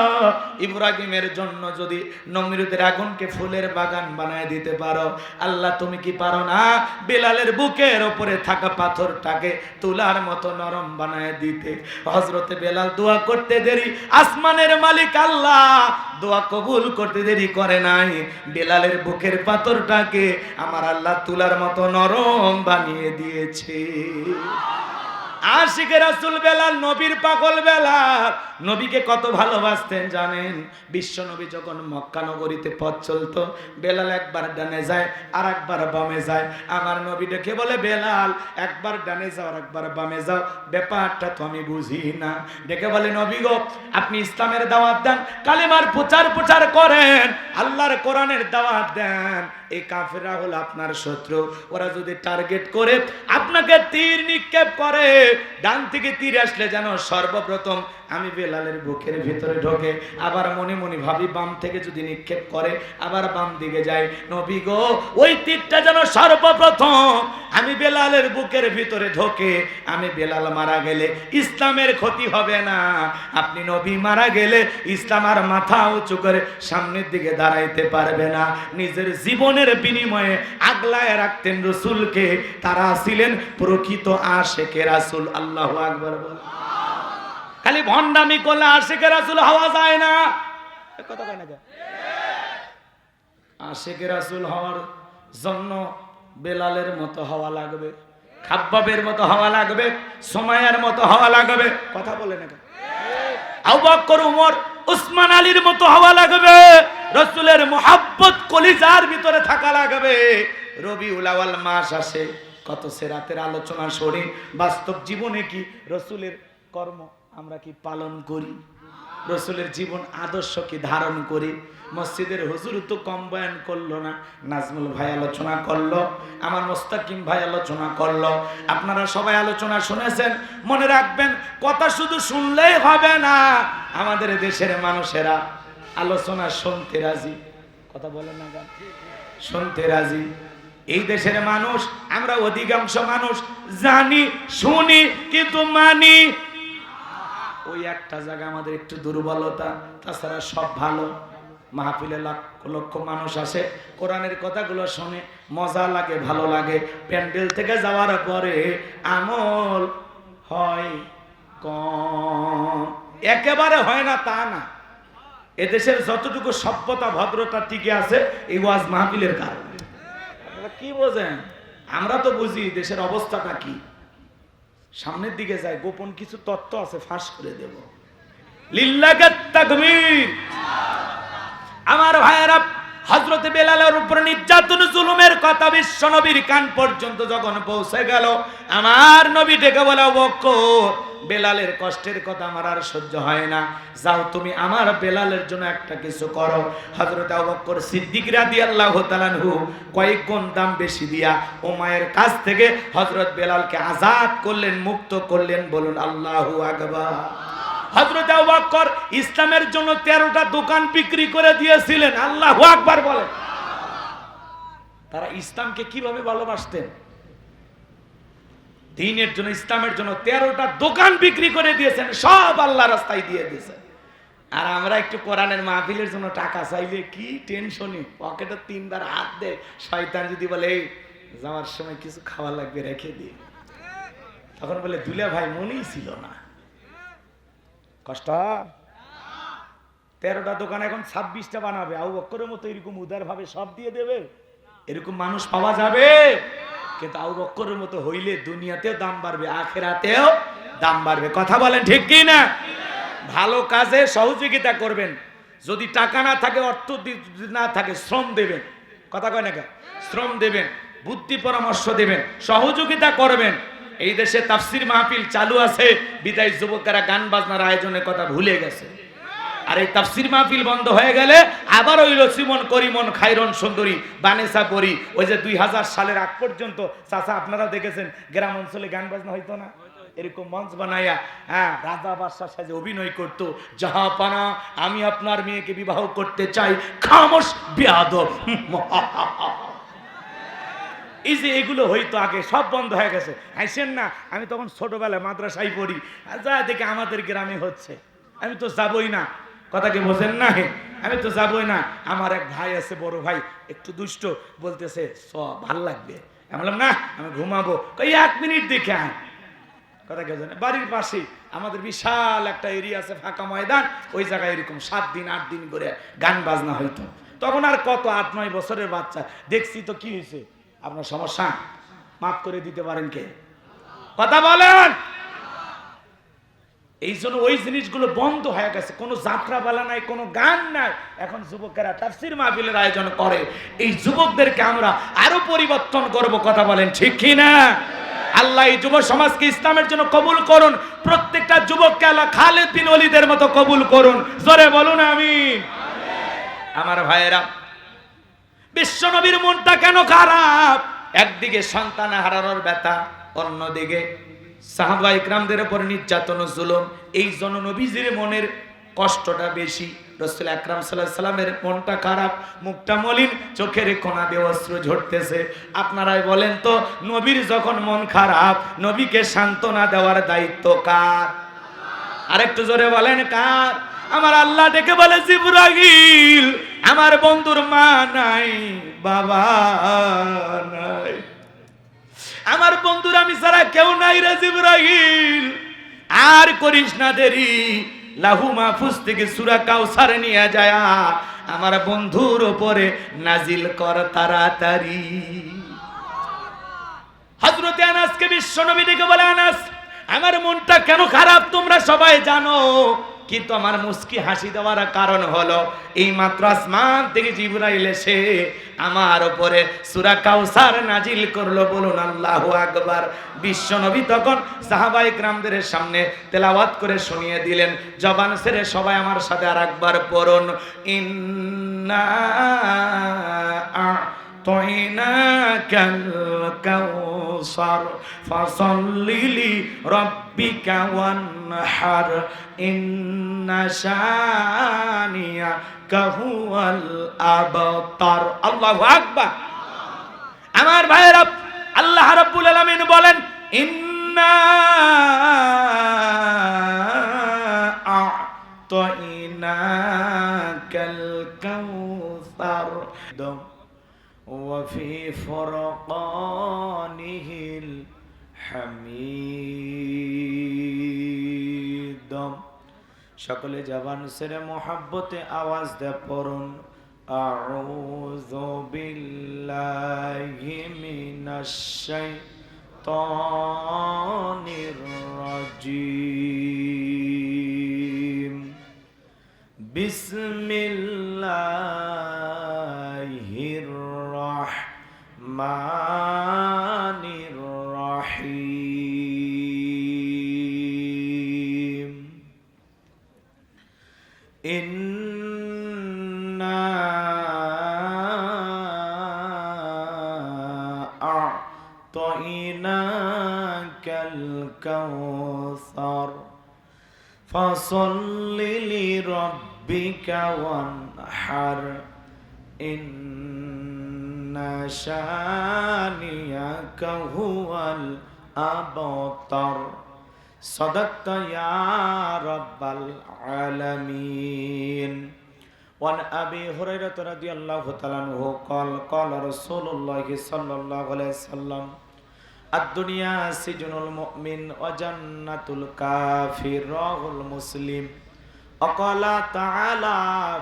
ইব্রাহিমের জন্য যদি নমরুদের আগুনকে ফুলের বাগান বানায় দিতে পারো, আল্লাহ তুমি কি পারো না বেলালের বুকের উপরে থাকা পাথরটাকে তুলার মতো নরম বানায় দিতে? হযরত বেলাল দোয়া করতে দেরি, আসমানের মালিক আল্লাহ দোয়া কবুল করতে দেরি করে নাই। বেলালের বুকের পাথরটাকে আমার আল্লাহ তুলার মতো নরম বানিয়ে দিয়েছে। আশিকে রাসূল বেলাল, নবীর পাগল বেলাল, নবীকে কত ভালোবাসতেন জানেন? বিশ্ব নবী যখন মক্কা নগরীতে পথ চলতো, বেলাল একবার ডানে যায় আর একবার বামে যায়। আমার নবী ডেকে বলে, বেলাল একবার ডানে যাও আর একবার বামে যাও, ব্যাপারটা তো আমি বুঝি না। ডেকে বলে, নবী গো, আপনি ইসলামের দাওয়াত দেন, কালেমার প্রচার করেন, আল্লাহর কোরআনের দাওয়াত দেন। এই কাফেররা হলো আপনার শত্রু, ওরা যদি টার্গেট করে আপনাকে তীর নিক্ষেপ করে, ডান থেকে তীর আসলে যেন সর্বপ্রথম আমি বেলালের বুকের ভিতরে ঢোকে, আবার মনে মনে ভাবি বাম থেকে যদি নিক্ষেপ করে আবার বাম দিকে যায়। নবী গো, ওই তীরটা যেন সর্বপ্রথম আমি বেলালের বুকের ভিতরে ঢোকে। আমি বেলাল মারা গেলে ইসলামের ক্ষতি হবে না, আপনি নবী মারা গেলে ইসলাম আর মাথা উঁচু করে সামনের দিকে দাঁড়াইতে পারবে না। নিজের জীবনের বিনিময়ে আগলায় রাখতেন রসুলকে, তারা ছিলেন প্রকৃত আশিকে রাসূল। আল্লাহু আকবার বল। খালি ভণ্ডামি করলে আশিকে রাসূল হওয়া যায় না, কথা কয় না কেন? আশিকে রাসূল হওয়ার জন্য বেলালের মতো হওয়া লাগবে, খাব্বাবের মতো হওয়া লাগবে, সুমাইয়ার মতো হওয়া লাগবে, কথা বলে না কেন? আবু বকর, ওমর, উসমান আলীর মতো হওয়া লাগবে, রাসূলের মুহাব্বত কলিজার ভিতরে থাকা লাগবে। রবিউল আউয়াল মাস আসে, কত সেরাতের আলোচনা শুনি, বাস্তব জীবনে কি রাসূলের কর্ম আমরা কি পালন করি? রাসূলের জীবন আদর্শ কি ধারণ করি? মসজিদের হুজুর তো কম বয়ান করলো না, নাজমুল ভাই আলোচনা করলো, আমার মোস্তাকিম ভাই আলোচনা করলো, আপনারা সবাই আলোচনা শুনেছেন। মনে রাখবেন, কথা শুধু শুনলেই হবে না, আমাদের দেশের মানুষেরা আলোচনা শুনতে রাজি, কথা বলেন না কেন? শুনতে রাজি। এই দেশের মানুষ, আমরা অধিকাংশ মানুষ জানি শুনি কিন্তু মানি, ওই একটা জায়গা আমাদের একটু দুর্বলতা, তাছাড়া সব ভালো। মাহফিলে লাখ লক্ষ মানুষ আসে, কোরআনের কথাগুলো শুনে মজা লাগে, ভালো লাগে। প্যান্ডেল থেকে যাওয়ার পরে আমল হয় কম, একেবারে হয় না তা না। এদেশের যতটুকু সভ্যতা ভদ্রতা টিকে আছে এই ওয়াজ মাহফিলের কারণে। আপনারা কি বোঝেন? আমরা তো বুঝি দেশের অবস্থাটা কি। সামনের দিকে যায়, গোপন কিছু তত্ত্ব আছে, ফাঁস করে দেব। লিল্লাহি তাকবীর। আমার ভাইয়েরা, হযরত বেলালের উপর নির্যাতন জুলুমের কথা বিশ্ব নবীর কান পর্যন্ত যখন পৌঁছে গেল, আমার নবী ডেকে বলে, আবু বকর, বেলালের কষ্টের কথা আমার আর সহ্য হয় না, যাও তুমি আমার বেলালের জন্য একটা কিছু করো। হযরত আবু বকর সিদ্দিক রাদিয়াল্লাহু তাআলা আনহু কয়েক গুণ দাম বেশি দিয়া উমাইয়ের কাছ থেকে হযরত বেলালকে আজাদ করলেন, মুক্ত করলেন। বলুন আল্লাহু আকবার। হযরত আবু বকর ইসলামের জন্য 13টা দোকান বিক্রি করে দিয়েছিলেন। আল্লাহু আকবার বলেন। তারা ইসলামকে কিভাবে ভালোবাসতেন? দ্বীনের জন্য, ইসলামের জন্য 13টা দোকান বিক্রি করে দিয়েছেন, সব আল্লাহর রাস্তায় দিয়ে দিয়েছেন। আর আমরা একটু কোরআনের মাহফিলের জন্য টাকা চাইলে কি টেনশনই, পকেটে 3বার হাত দেয়। শয়তান যদি বলে, এই যাওয়ার সময় কিছু খাওয়া লাগবে রেখে দিয়ে, তখন বলে, দুলা ভাই মনেই ছিল না। কষ্ট। 13টা দোকান এখন 26টা বানাবে। আবু বকরের মতো এরকম উদার ভাবে সব দিয়ে দেবে, এরকম মানুষ পাওয়া যাবে? কিন্তু আবু বকরের মতো হইলে দুনিয়াতেও দাম বাড়বে, আখিরাতেও দাম বাড়বে। কথা বলেন ঠিক কি না? ভালো কাজে সহযোগিতা করবেন, যদি টাকা না থাকে, অর্থ না থাকে, শ্রম দেবেন। কথা কয় না কেন? শ্রম দেবেন, বুদ্ধি পরামর্শ দেবেন, সহযোগিতা করবেন। এই দেশে তাফসির মাহফিল চালু আছে, বিদায় যুবকেরা গান বাজনার আয়োজনের কথা ভুলে গেছে। আর এই তাফসির মাহফিল বন্ধ হয়ে গেলে আবার ওই রসিমন, করিমন, খাইরন, সুন্দরী, বানেসা পরি, ওই যে 2000 সালের আগ পর্যন্ত চাচা আপনারা দেখেছেন গ্রাম অঞ্চলে গান বাজনা হইতো না, এরকম মঞ্চ বানাইয়া রাজা বাদশার সাথে অভিনয় করতো, জাহাপানা আমি আপনার মেয়েকে বিবাহ করতে চাই, খামোশ বেয়াদব। এই যে এগুলো হইতো আগে, সব বন্ধ হয়ে গেছে। আইসেন না, আমি তখন ছোটবেলায় মাদ্রাসায় পড়ি, যা দেখে আমাদের গ্রামে হচ্ছে, আমি তো যাবই না। কথা কি বোঝেন না? আমি তো যাবই না। আমার এক ভাই আছে, বড় ভাই, একটু দুষ্ট, বলতেছে ভাল লাগবে। আমি বললাম না, আমি ঘুমাবো। 1 মিনিট দেখে আয়। কথা কে জানে, বাড়ির পাশে আমাদের বিশাল একটা এরিয়া আছে, ফাঁকা ময়দান, ওই জায়গায় এরকম 7 দিন 8 দিন করে গান বাজনা হইতো। তখন আর কত 8-9 বছরের বাচ্চা দেখছি, তো কি হয়েছে? আপনার সমস্যা মাফ করে দিতে পারেন কে? কথা বলেন। এই জন্য ওই জিনিসগুলো বন্ধ হয়ে গেছে, কোনো যাত্রাপালা নাই, কোনো গান নাই। এখন যুবকেরা তাফসীর মাহফিলের আয়োজন করে। এই যুবকদেরকে আমরা আরো পরিবর্তন করব, কথা বলেন ঠিক কি না? আল্লাহ এই যুব সমাজকে ইসলামের জন্য কবুল করুন। প্রত্যেকটা যুবককে আল্লাহ খালিদ বিন ওলীদের মতো কবুল করুন। জোরে বলুন আমিন। আমার ভাইয়েরা, বিশ্বনবীর মনটা কেন খারাপ? একদিকে সন্তান হারানোর ব্যথা, অন্যদিকে সাহাবা ইকরামদের উপর নির্যাতন ও জুলুম। এই জন্য নবীজির মনের কষ্টটা বেশি। রাসূল আকরাম সাল্লাল্লাহু আলাইহি সাল্লামের মনটা খারাপ, মুখটা মলিন, চোখের কোণা দিয়ে অশ্রু ঝরতেছে। আপনারাই বলেন তো, নবীর যখন মন খারাপ, নবীকে সান্ত্বনা দেওয়ার দায়িত্ব কার? আরেকটু জোরে বলেন কার? আমার আল্লাহ ডেকে বলে, জিবরাইল, আমার বন্ধুর মা নাই, বাবা নাই, আমার বন্ধুর আমি ছাড়া কেউ নাই রে জিবরাইল। আর করিস না দেরি, লাহু মাহফুজ থেকে সূরা কাউসার নিয়ে যায় আমার বন্ধুর উপরে নাজিল কর তাড়াতাড়ি। হযরত আনাসকে বিশ্বনবী ডেকে বলে, আনাস, আমার মনটা কেন খারাপ তোমরা সবাই জানো, কিন্তু আমার মুস্কি হাসি দেওয়ার কারণ হলো এই মাত্র আসমান থেকে জিবরাইল এসে আমার উপরে সূরা কাউসার নাজিল করলো। বলুন আল্লাহু আকবার। বিশ্বনবী তখন সাহাবায়ে কেরামদের সামনে তেলাওয়াত করে শুনিয়ে দিলেন। জবান ছেড়ে সবাই আমার সাথে আরেকবার পড়ুন, ইন্না আ'তাইনাকাল কাউসার ফাসাল্লি লিরাব্বিকা ওয়ানহার ইন্না শানিয়াকা হুয়াল আবতার। আল্লাহু আকবার। আমার ভাইয়েরা, আল্লাহ রাব্বুল আলামিন বলেন, ইন্না আ'তাইনাকাল কাউসার وفي فرقانه الحميد। সকলে জবান ছেড়ে মোহাব্বতে আওয়াজ দে পড়ুন, আউযু বিল্লাহি মিনাশ শাইতানির রাজিম, বিসমিল্লাহির রহমানির রহিম। ইন্না আ'তাইনাকাল কাউসার ফাসাল্লি লিরাব্বিকা ওয়ানহার ইন্না শানিয়াকা হুয়াল আবতার। সাদাকতা ইয়া রাব্বাল আলামিন। ওয়ান আবি হুরায়রা রাদিয়াল্লাহু তাআলা আনহু قال قال رسول الله صلى الله عليه وسلم الدنيا سجن المؤمن وجنة الكافر رواه مسلم। وقال تعالى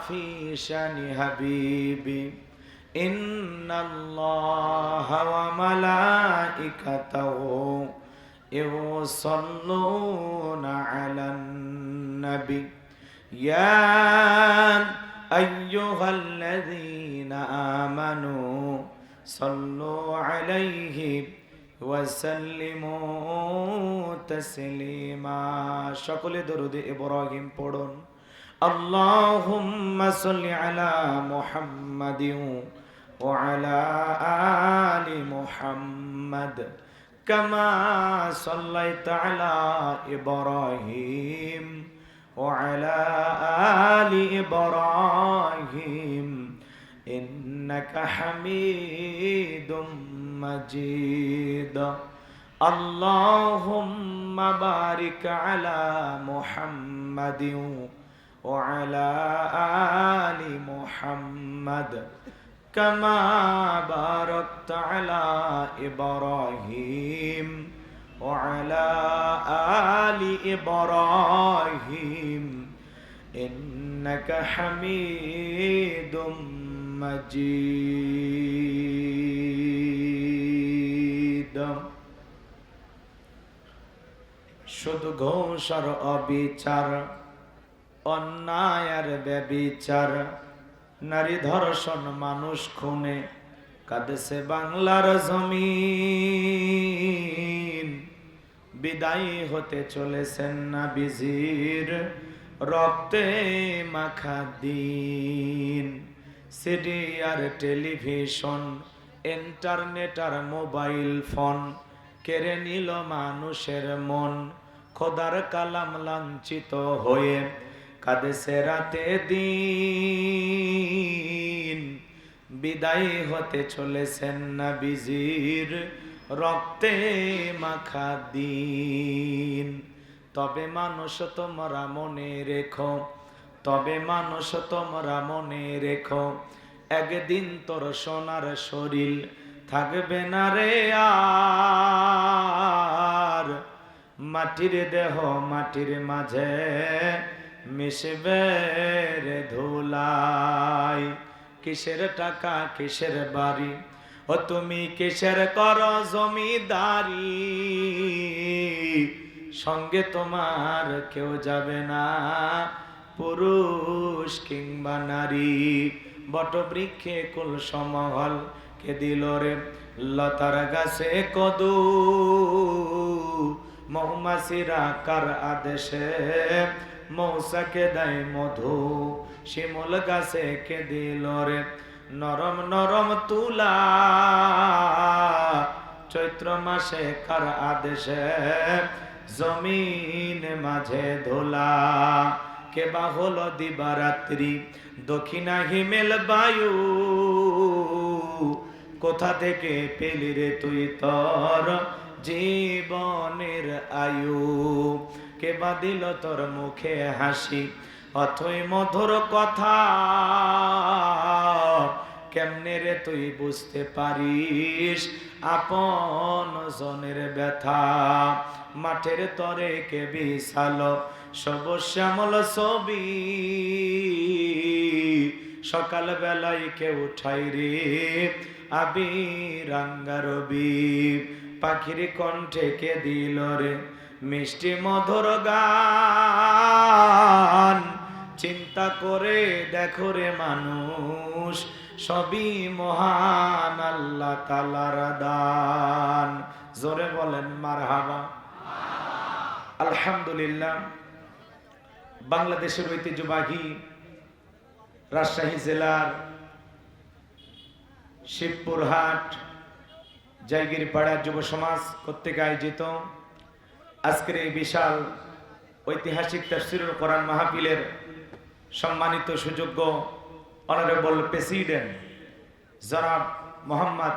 في شان حبيبي إن الله وملائكته يصلون على النبي يا أيها الذين آمنوا صلوا عليه وسلموا تسليما। সকলে দরুদ ইব্রাহিম পড়ুন। اللهم صل على محمد وعلى آل محمد كما صليت على إبراهيم وعلى آل إبراهيم إنك حميد مجيد। اللهم بارك على محمد وعلى آل محمد كما باركت على إبراهيم وعلى آل إبراهيم إنك حميد مجيد। শুধু ঘোষ আর অবিচার, অন্যায় আর ব্যভিচার, নারী ধর্ষণ, মানুষ খুনে কাঁদেছে বাংলার জমিন। বিদায়ী হতে চলেছেন নবীজির রক্তে মাখা দিন। সিডি আর টেলিভিশন, ইন্টারনেট আর মোবাইল ফোন কেড়ে নিল মানুষের মন। খোদার কালাম লাঞ্ছিত হয়ে কাঁদেছে রাতে দিন। বিদায়ী হতে চলেছেন নবীজির রক্তে মাখা দিন। তবে মানুষ তোমরা মনে রেখো, তবে মানুষ তোমরা মনে রেখো, একদিন তোর সোনার শরীর থাকবে না রে আর। মাটির দেহ মাটির মাঝে মিশবে রে ধুলাই। কিসের টাকা কিসের বাড়ি, ও তুমি কিসের কর জমিদারি, সঙ্গে তোমার কেউ যাবে না পুরুষ কিংবা নারী। বটবৃক্ষে কুল সমহল কে দিল রে লতার গাছে কদু, মৌমাছিরা কার আদেশে মৌসাকে দেয় মধু। শিমুল গাছে কে দিল রে নরম নরম তুলা, চৈত্র মাসে কার আদেশে জমিন মাঝে ধোলা। কেবা হলো দিবারাত্রি দক্ষিণা হিমেল বায়ু, কোথা থেকে পেলি রে তুই তোর জীবনের আয়ু। কেবা দিল তোর মুখে হাসি অথই মধুর কথা, কেমনে রে তুই বুঝতে পারিস আপন জনের ব্যথা। মাঠের তরে কে বিছালো সবুজ শ্যামল ছবি, সকাল বেলায় কে উঠাই রে আবিরাঙ্গা রবি। পাখির কণ্ঠে কে দিল রে মিষ্টি মধুর গান। চিন্তা করে দেখো রে মানুষ, সবই মহান আল্লাহ তাআলার দান। জোরে বলেন মারহাবা। আলহামদুলিল্লাহ। বাংলাদেশের ঐতিহ্যবাহী রাজশাহী জেলার শিবপুরহাট জায়গিরপাড়া যুব সমাজ কর্তৃক আয়োজিত আজকের এই বিশাল ঐতিহাসিক তাফসীরুল কোরআন মাহফিলের সম্মানিত সুযোগ্য অনারেবল প্রেসিডেন্ট জনাব মোহাম্মদ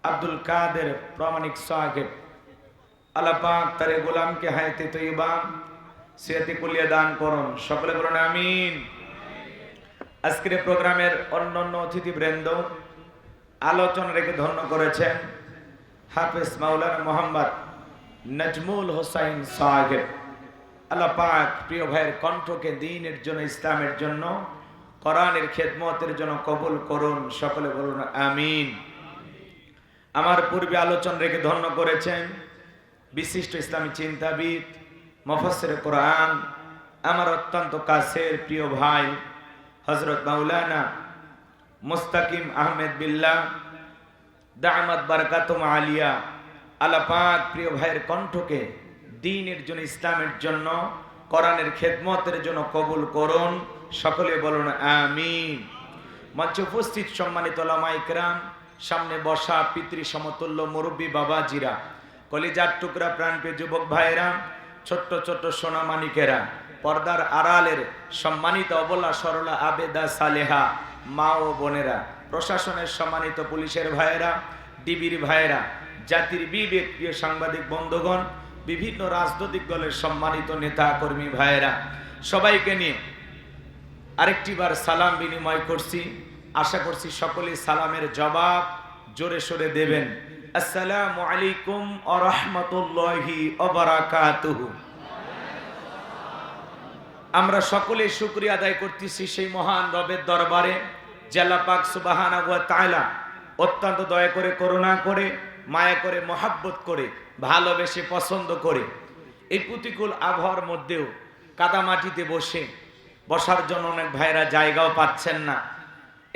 আব্দুল কাদের প্রামাণিক সাহেব, আল্লাহ পাক তার গোলামকে হায়াতে তৈয়বা সিয়াতে কুলিয়া দান করুন। সকলে বলুন আমিন। আজকের প্রোগ্রামের অন্যান্য অতিথিবৃন্দ আলোচনা রেখে ধন্য করেছেন হাফেজ মাওলানা মোহাম্মদ নজমুল হোসাইন সাহেব। আল্লাহ পাক প্রিয় ভাইয়ের কণ্ঠকে দ্বীনের জন্য, ইসলামের জন্য, কোরআনের খেদমতের জন্য কবুল করুন। সকলে বলুন আমিন। আমার পূর্বে আলোচনা রেখে ধন্য করেছেন বিশিষ্ট ইসলামী চিন্তাবিদ, মুফাসসির কোরআন, আমার অত্যন্ত কাছের প্রিয় ভাই হযরত মাওলানা মুস্তাকিম আহমেদ বিল্লাহ দামাত বারাকাতুহু আলিয়া। আল্লাহ পাক প্রিয় ভাইয়ের কণ্ঠকে দ্বীনের জন্য, ইসলামের জন্য, কোরআনের খেদমতের জন্য কবুল করুন। সকলে বলুন আমিন। মঞ্চে উপস্থিত সম্মানিত উলামায়ে কেরাম, সামনে বসা পিতৃ সমতুল্য মুরব্বী বাবাজিরা, কলিজার টুকরা প্রাণপ্রিয় যুবক ভাইয়েরা, ছোট্ট ছোট্ট সোনামানিকেরা, পর্দার আড়ালের সম্মানিত অবলা সরলা আবেদা সালেহা মা ও বোনেরা, প্রশাসনের সম্মানিত পুলিশের ভাইয়েরা, ডিবির ভাইয়েরা, জাতির বিবেক প্রিয় সাংবাদিক বন্ধুগণ, বিভিন্ন রাজনৈতিক দলের সম্মানিত নেতা কর্মী ভাইয়েরা, সবাইকে নিয়ে আরেকটি বার সালাম বিনিময় করছি। আশা করছি সকলেই সালামের জবাব জোরে সোরে দেবেন। আসসালামু আলাইকুম ওয়া রাহমাতুল্লাহি ওয়া বারাকাতুহু। আমরা সকলে শুকরিয়া আদায় করতেছি সেই মহান রবের দরবারে, আল্লাহ পাক সুবহানাহু ওয়া তাআলা অত্যন্ত দয়া করে, করুণা করে, মায়া করে, মহাব্বত করে, ভালোবেসে, পছন্দ করে এই প্রতিকূল আবহাওয়ার মধ্যেও কাদামাটিতে বসার জন্য অনেক ভাইরা জায়গাও পাচ্ছেন না,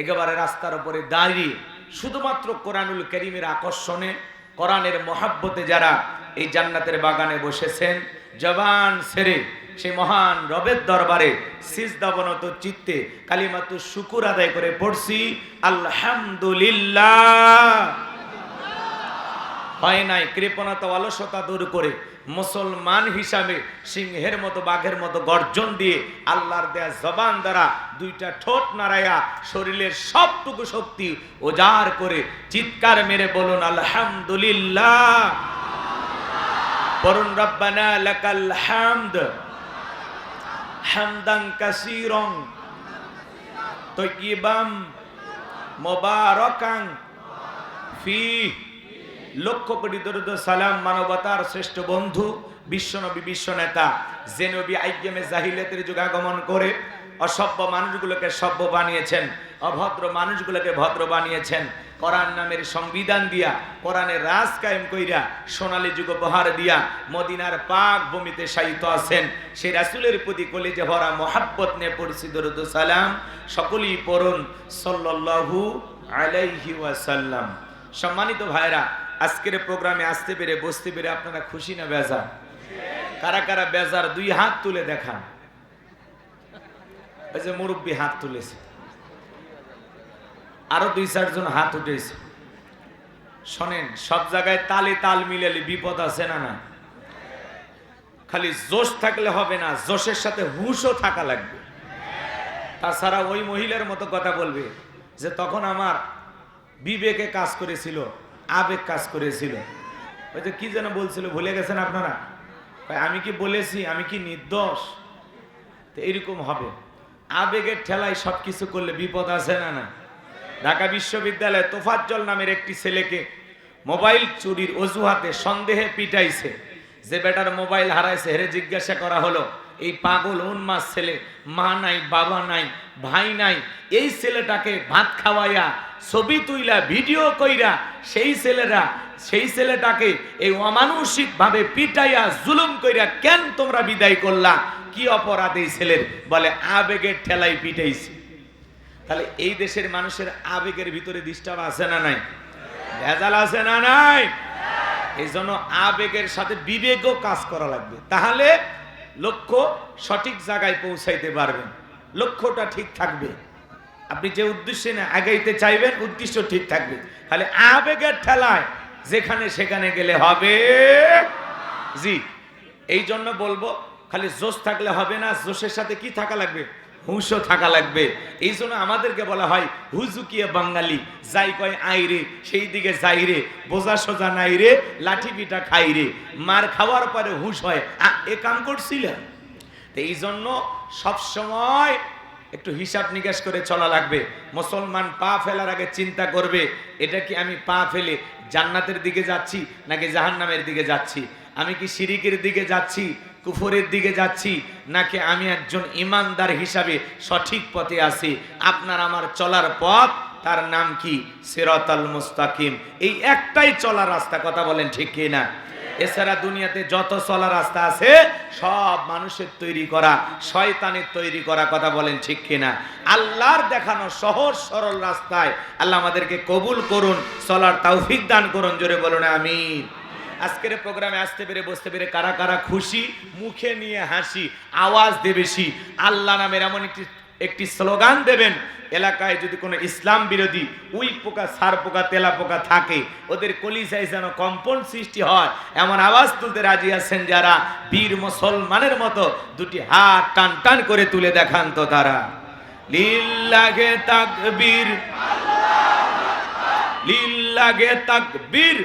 একেবারে রাস্তার উপরে দাঁড়িয়ে শুধুমাত্র কোরআনুল কারীমের আকর্ষণে, কোরআনের মহাব্বতে যারা এই জান্নাতের বাগানে বসেছেন, জবান ছেড়ে সেই মহান রবের দরবারে সিজদাবনত চিত্তে কালিমাতু শুকুর আদায় করে পড়ছি আলহামদুলিল্লাহ। হয় নাই কৃপণতা অলসতা দূর করে মুসলমান হিসাবে সিংহের মতো বাঘের মতো গর্জন দিয়ে আল্লাহর দেয়া জবান দ্বারা দুইটা ঠোঁট নাড়াইয়া শরীরের সবটুকু শক্তি উজাড় করে চিৎকার মেরে বলুন আলহামদুলিল্লাহ। পড়ুন রব্বানা লাকাল হামদ হামদান কাসীরান তাইয়িবাম মুবারাকান ফি। লক্ষ কোটি দরুদ সালাম মানবতার শ্রেষ্ঠ বন্ধু বিশ্বনবী বিশ্ব নেতা যে নবী আইয়ামে জাহিলিয়াতের যুগে আগমন করে অসভ্য মানুষগুলোকে সভ্য বানিয়েছেন, অভদ্র মানুষগুলোকে ভদ্র বানিয়েছেন, কোরআন নামের সংবিধান দিয়া, কোরআনের রাজ কায়েম কইরা সোনালী যুগ উপহার দিয়া মদিনার পাক ভূমিতে শায়িত আছেন। সেই রাসূলের প্রতি কলিজে ভরা মোহাব্বত নিয়ে পড়ছি দরুদ সালাম। সকলেই পড়ুন সাল্লাল্লাহু আলাইহি ওয়াসাল্লাম। সম্মানিত ভাইরা, আজকের প্রোগ্রামে আসতে পেরে বসতে পেরে আপনারা খুশি না বেজার? কারা কারা বেজার দুই হাত তুলে দেখান। ওই যে মুরব্বী হাত তুলেছে, আরো দুই চারজন হাত উঠেছে। শোনেন, সব জায়গায় তালে তাল মিলালে বিপদ আছে না? না, খালি জোশ থাকলে হবে না, জোশের সাথে হুঁশও থাকা লাগবে। তাছাড়া ওই মহিলার মতো কথা বলবে যে তখন আমার বিবেকে কাজ করেছিল, আবেগ কাজ করেছিল। ওই যে কি যেন বলছিল, ভুলে গেছেন আপনারা? আমি কি বলেছি, আমি কি নির্দোষ? তো এরকম হবে, আবেগের ঠেলায় সবকিছু করলে বিপদ আছে না? না। ঢাকা বিশ্ববিদ্যালয়ে তোফাজ্জল নামের একটি ছেলেকে মোবাইল চুরির অজুহাতে সন্দেহে পিটাইছে। যে বেটার মোবাইল হারাইছে হেরে জিজ্ঞাসা করা হলো, এই পাগল উন্মাদ ছেলে, মা নাই, বাবা নাই, ভাই নাই, এই ছেলেটাকে ভাত খাওয়াইয়া ছবি তুইলা ভিডিও কইরা সেই ছেলেটাকে এই অমানসিক ভাবে পিটাইয়া জুলুম কইরা কেন তোমরা বিদায় করলা? কি অপরাধ এই ছেলের? বলে আবেগের ঠেলাই পিটাইছি। তাহলে এই দেশের মানুষের আবেগের ভিতরে ডিস্টার্ব আছে না নাই? ভেজাল আছে না নাই? এই জন্য আবেগের সাথে বিবেকও কাজ করা লাগবে, তাহলে লক্ষ্য সঠিক জায়গায় পৌঁছাইতে পারবেন। লক্ষ্যটা ঠিক থাকবে, আপনি যে উদ্দেশ্যে না আগাইতে চাইবেন উদ্দেশ্য ঠিক থাকবে। খালি আবেগের ঠেলায় যেখানে সেখানে গেলে হবে জি। এই জন্য বলবো, খালি জোশ থাকলে হবে না, জোশের সাথে কি থাকা লাগবে? হুঁশও থাকা লাগবে। এই জন্য আমাদেরকে বলা হয় হুজুকিয়ে বাঙালি, যাই কয় আই রে সেই দিকে যাই রে, বোঝা সোজা নাই রে, লাঠি পিঠা খাই রে। মার খাওয়ার পরে হুঁশ হয়, এ কাম করছিলেন। তো এই জন্য সবসময় একটু হিসাব নিকাশ করে চলা লাগবে। মুসলমান পা ফেলার আগে চিন্তা করবে, এটা কি আমি পা ফেলে জান্নাতের দিকে যাচ্ছি নাকি জাহান্নামের দিকে যাচ্ছি? আমি কি শিরিকের দিকে যাচ্ছি, কুফরের দিকে যাচ্ছি, নাকি আমি একজন ইমানদার হিসাবে সঠিক পথে আছি? আপনার আমার চলার পথ, তার নাম কি? সিরাতাল মুস্তাকিম। এই একটাই চলার রাস্তা, কথা বলেন ঠিক কি না? এছাড়া দুনিয়াতে যত চলার রাস্তা আছে সব মানুষের তৈরি করা, শয়তানের তৈরি করা, কথা বলেন ঠিক কিনা? আল্লাহর দেখানো সহজ সরল রাস্তায় আল্লাহ আমাদেরকে কবুল করুন, চলার তৌফিক দান করুন। জোরে বলুন আমিন। আজকের প্রোগ্রামে আসতে পেরে বসতে পেরে কারা কারা খুশি? মুখে নিয়ে হাসি, আওয়াজ দেবেশি আল্লাহ নামের এমন একটি স্লোগান দেবেন, এলাকায় যদি কোনো ইসলাম বিরোধী উই পোকা, সার পোকা, তেলা পোকা থাকে, ওদের কলিজায় যেন কম্পন সৃষ্টি হয়, এমন আওয়াজ তুলতে রাজি আছেন যারা? বীর মুসলমানের মতো দুটি হাত টান টান করে তুলে দেখান তো তারা। লিল্লাহে তাকবীর, লিল্লাহে তাকবীর।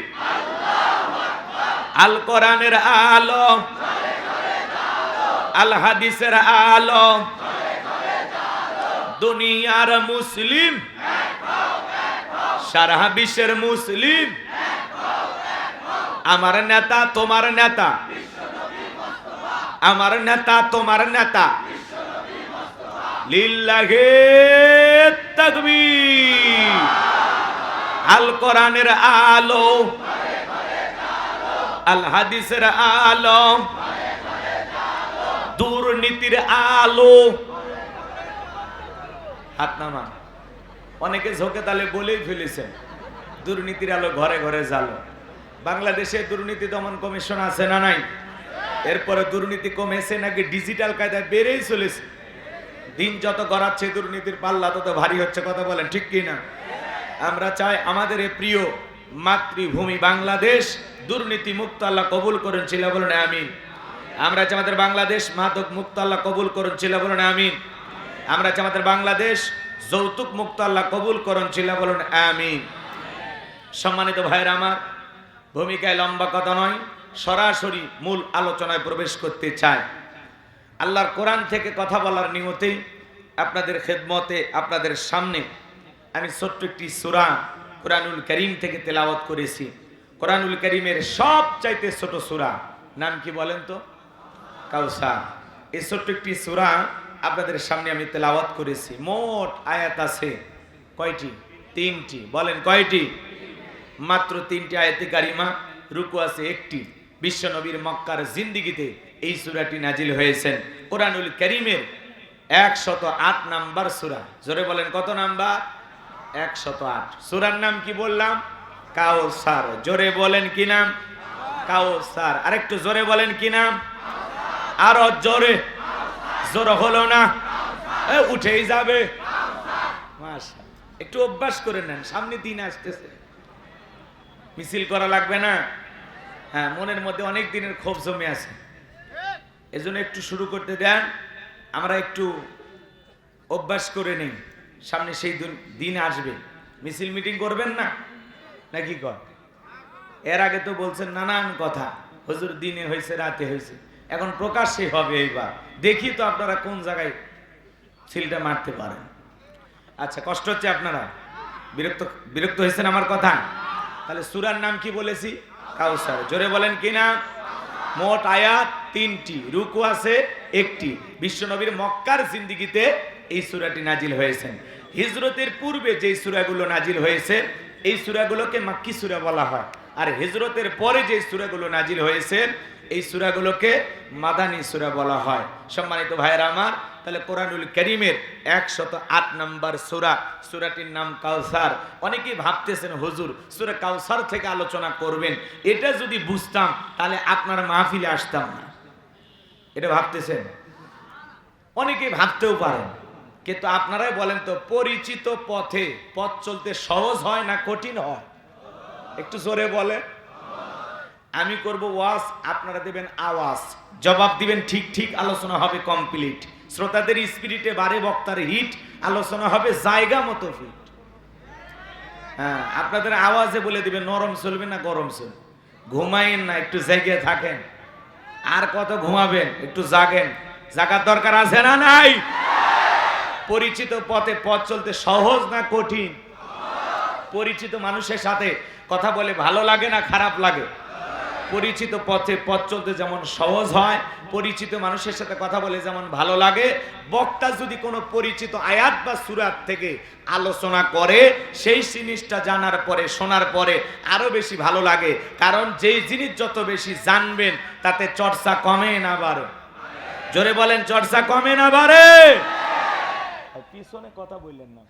আল কোরআনের আলো, আল হাদিসের আলো, দুনিয়ার মুসলিম, সারা বিশ্বের মুসলিম, আমার নেতা তোমার নেতা, আমার নেতা তোমার নেতা। লিল্লাহে তাকবীর। আল কোরআনের আলো, আল হাদিসের আলো, দুর্নীতির আলো। হাত নামা। অনেকে ঝোঁকে তালে বলেই ফেলেছেন দুর্নীতির আলো ঘরে ঘরে জ্বালো। বাংলাদেশে দুর্নীতি দমন কমিশন আছে না নাই? এরপরে দুর্নীতি কমেছে নাকি ডিজিটাল কায়দায় বেড়েই চলেছে? দিন যত গড়াচ্ছে দুর্নীতির পাল্লা তত ভারী হচ্ছে, কথা বলেন ঠিক কি না? আমরা চাই আমাদের এই প্রিয় মাতৃভূমি বাংলাদেশ দুর্নীতি মুক্ত আল্লাহ কবুল করেন, ছিল বলেন আমিন। আমরা চাই আমাদের বাংলাদেশ মাদক মুক্ত আল্লাহ কবুল করেন, ছিল বলেন আমিন। আমরা চাই আমাদের বাংলাদেশ যৌতুক মুক্ত আল্লাহ কবুল করেন, ছিল বলেন আমিন। সম্মানিত ভাইরা আমার, ভূমিকায় লম্বা কথা নয়, সরাসরি মূল আলোচনায় প্রবেশ করতে চাই। আল্লাহর কোরআন থেকে কথা বলার নিয়তেই আপনাদের খেদমতে আপনাদের সামনে আমি ছোট্ট একটি সূরা কোরআনুল কারীম থেকে তেলাওয়াত করেছি। কোরআনুল কারীমের সবচাইতে ছোট সূরা নাম কি বলেন তো? কাউসার। এই ছোট্ট একটি সূরা আপনাদের সামনে আমি তেলাওয়াত করেছি। মোট আয়াত আছে কয়টি? 3টি। বলেন কয়টি? মাত্র 3টি আয়াতে কারিমা, রুকু আছে 1টি। বিশ্বনবীর মক্কার জিন্দেগিতে এই সূরাটি নাজিল হয়েছেন। কোরআনুল কারীমের 108 নাম্বার সূরা। জোরে বলেন কত নাম্বার? 108। সূরার নাম কি বললাম? কাউসার। জোরে বলেন কি নাম? কাউসার। আরেকটু জোরে বলেন কি নাম? আরো জোরে। জোরে হলো না, উঠেই যাবে। মাশাআল্লাহ, একটু অভ্যাস করে নেন, সামনে দিন আসতেছে, মিছিল করা লাগবে না। হ্যাঁ, মনের মধ্যে অনেক দিনের ক্ষোভ জমে আছে, এজন্য একটু শুরু করতে দেন, আমরা একটু অভ্যাস করে নেই, সামনে সেই দিন আসবে। মিছিল মিটিং করবেন না নাকি কর? এর আগে তো বলছেন নানান কথা, হুজুর দিনে হয়েছে রাতে হয়েছে, এখন প্রকাশ্যে হবে। এইবার দেখি তো আপনারা কোন জায়গায় সিলটা মারতে পারেন। আচ্ছা, কষ্ট হচ্ছে আপনারা? বিরক্ত হয়েছেন আমার কথা? তাহলে সূরার নাম কি বলেছি? কাউসার। জোরে বলেন কি নাম? মোট আয়াত 3টি, রুকু আছে 1টি। বিশ্বনবীর মক্কার জিন্দেগিতে এই সূরাটি নাজিল হয়েছেন। হিজরতের পূর্বে যেই সূরাগুলো নাজিল হয়েছে এই সূরাগুলোকে মাক্কি সূরা বলা হয়, আর হিজরতের পরে যে সূরাগুলো নাজিল হয়েছে এই সূরাগুলোকে মাদানী সূরা বলা হয়। সম্মানিত ভাইয়েরা আমার, তাহলে কোরআনুল কারীমের 108 নাম্বার সূরা, সূরাটির নাম কাউসার। অনেকেই ভাবতেছেন হুজুর সূরা কাউসার থেকে আলোচনা করবেন, এটা যদি বুঝতাম তাহলে আপনার মাহফিলে আসতাম না, এটা ভাবতেছেন? অনেকেই ভাবতেও পারেন, কিন্তু আপনারাই বলেন তো, পরিচিত পথে পথ চলতে সহজ হয় না কঠিন হয়? একটু জোরে বলে। আমি করব ওয়াজ, আপনারা দেবেন আওয়াজ, জবাব দিবেন ঠিক ঠিক, আলোচনা হবে কমপ্লিট। শ্রোতাদের স্পিরিটে বারে, বক্তার হিট, আলোচনা হবে জায়গা মতো ফিট। হ্যাঁ, আপনাদের আওয়াজে বলে দিবেন নরম চলবে না গরম চলবে। ঘুমাইন না, একটু জেগে থাকেন। আর কত ঘুমাবেন? একটু জাগেন, জাগার দরকার আছে না নাই? পরিচিত পথে পথ চলতে সহজ না কঠিন? পরিচিত মানুষের সাথে কথা বলে ভালো লাগে না খারাপ লাগে? পরিচিত পথে পথ চলতে যেমন সহজ হয়, পরিচিত মানুষের সাথে কথা বলে যেমন ভালো লাগে, বক্তা যদি কোনো পরিচিত আয়াত বা সূরাত থেকে আলোচনা করে সেই জিনিসটা জানার পরে, শোনার পরে আরো বেশি ভালো লাগে। কারণ যেই জিনিস যত বেশি জানবেন তাতে চর্চা কমে না বাড়ে? জোরে বলেন, চর্চা কমে না বাড়ে? পিছনে কথা বললেন না।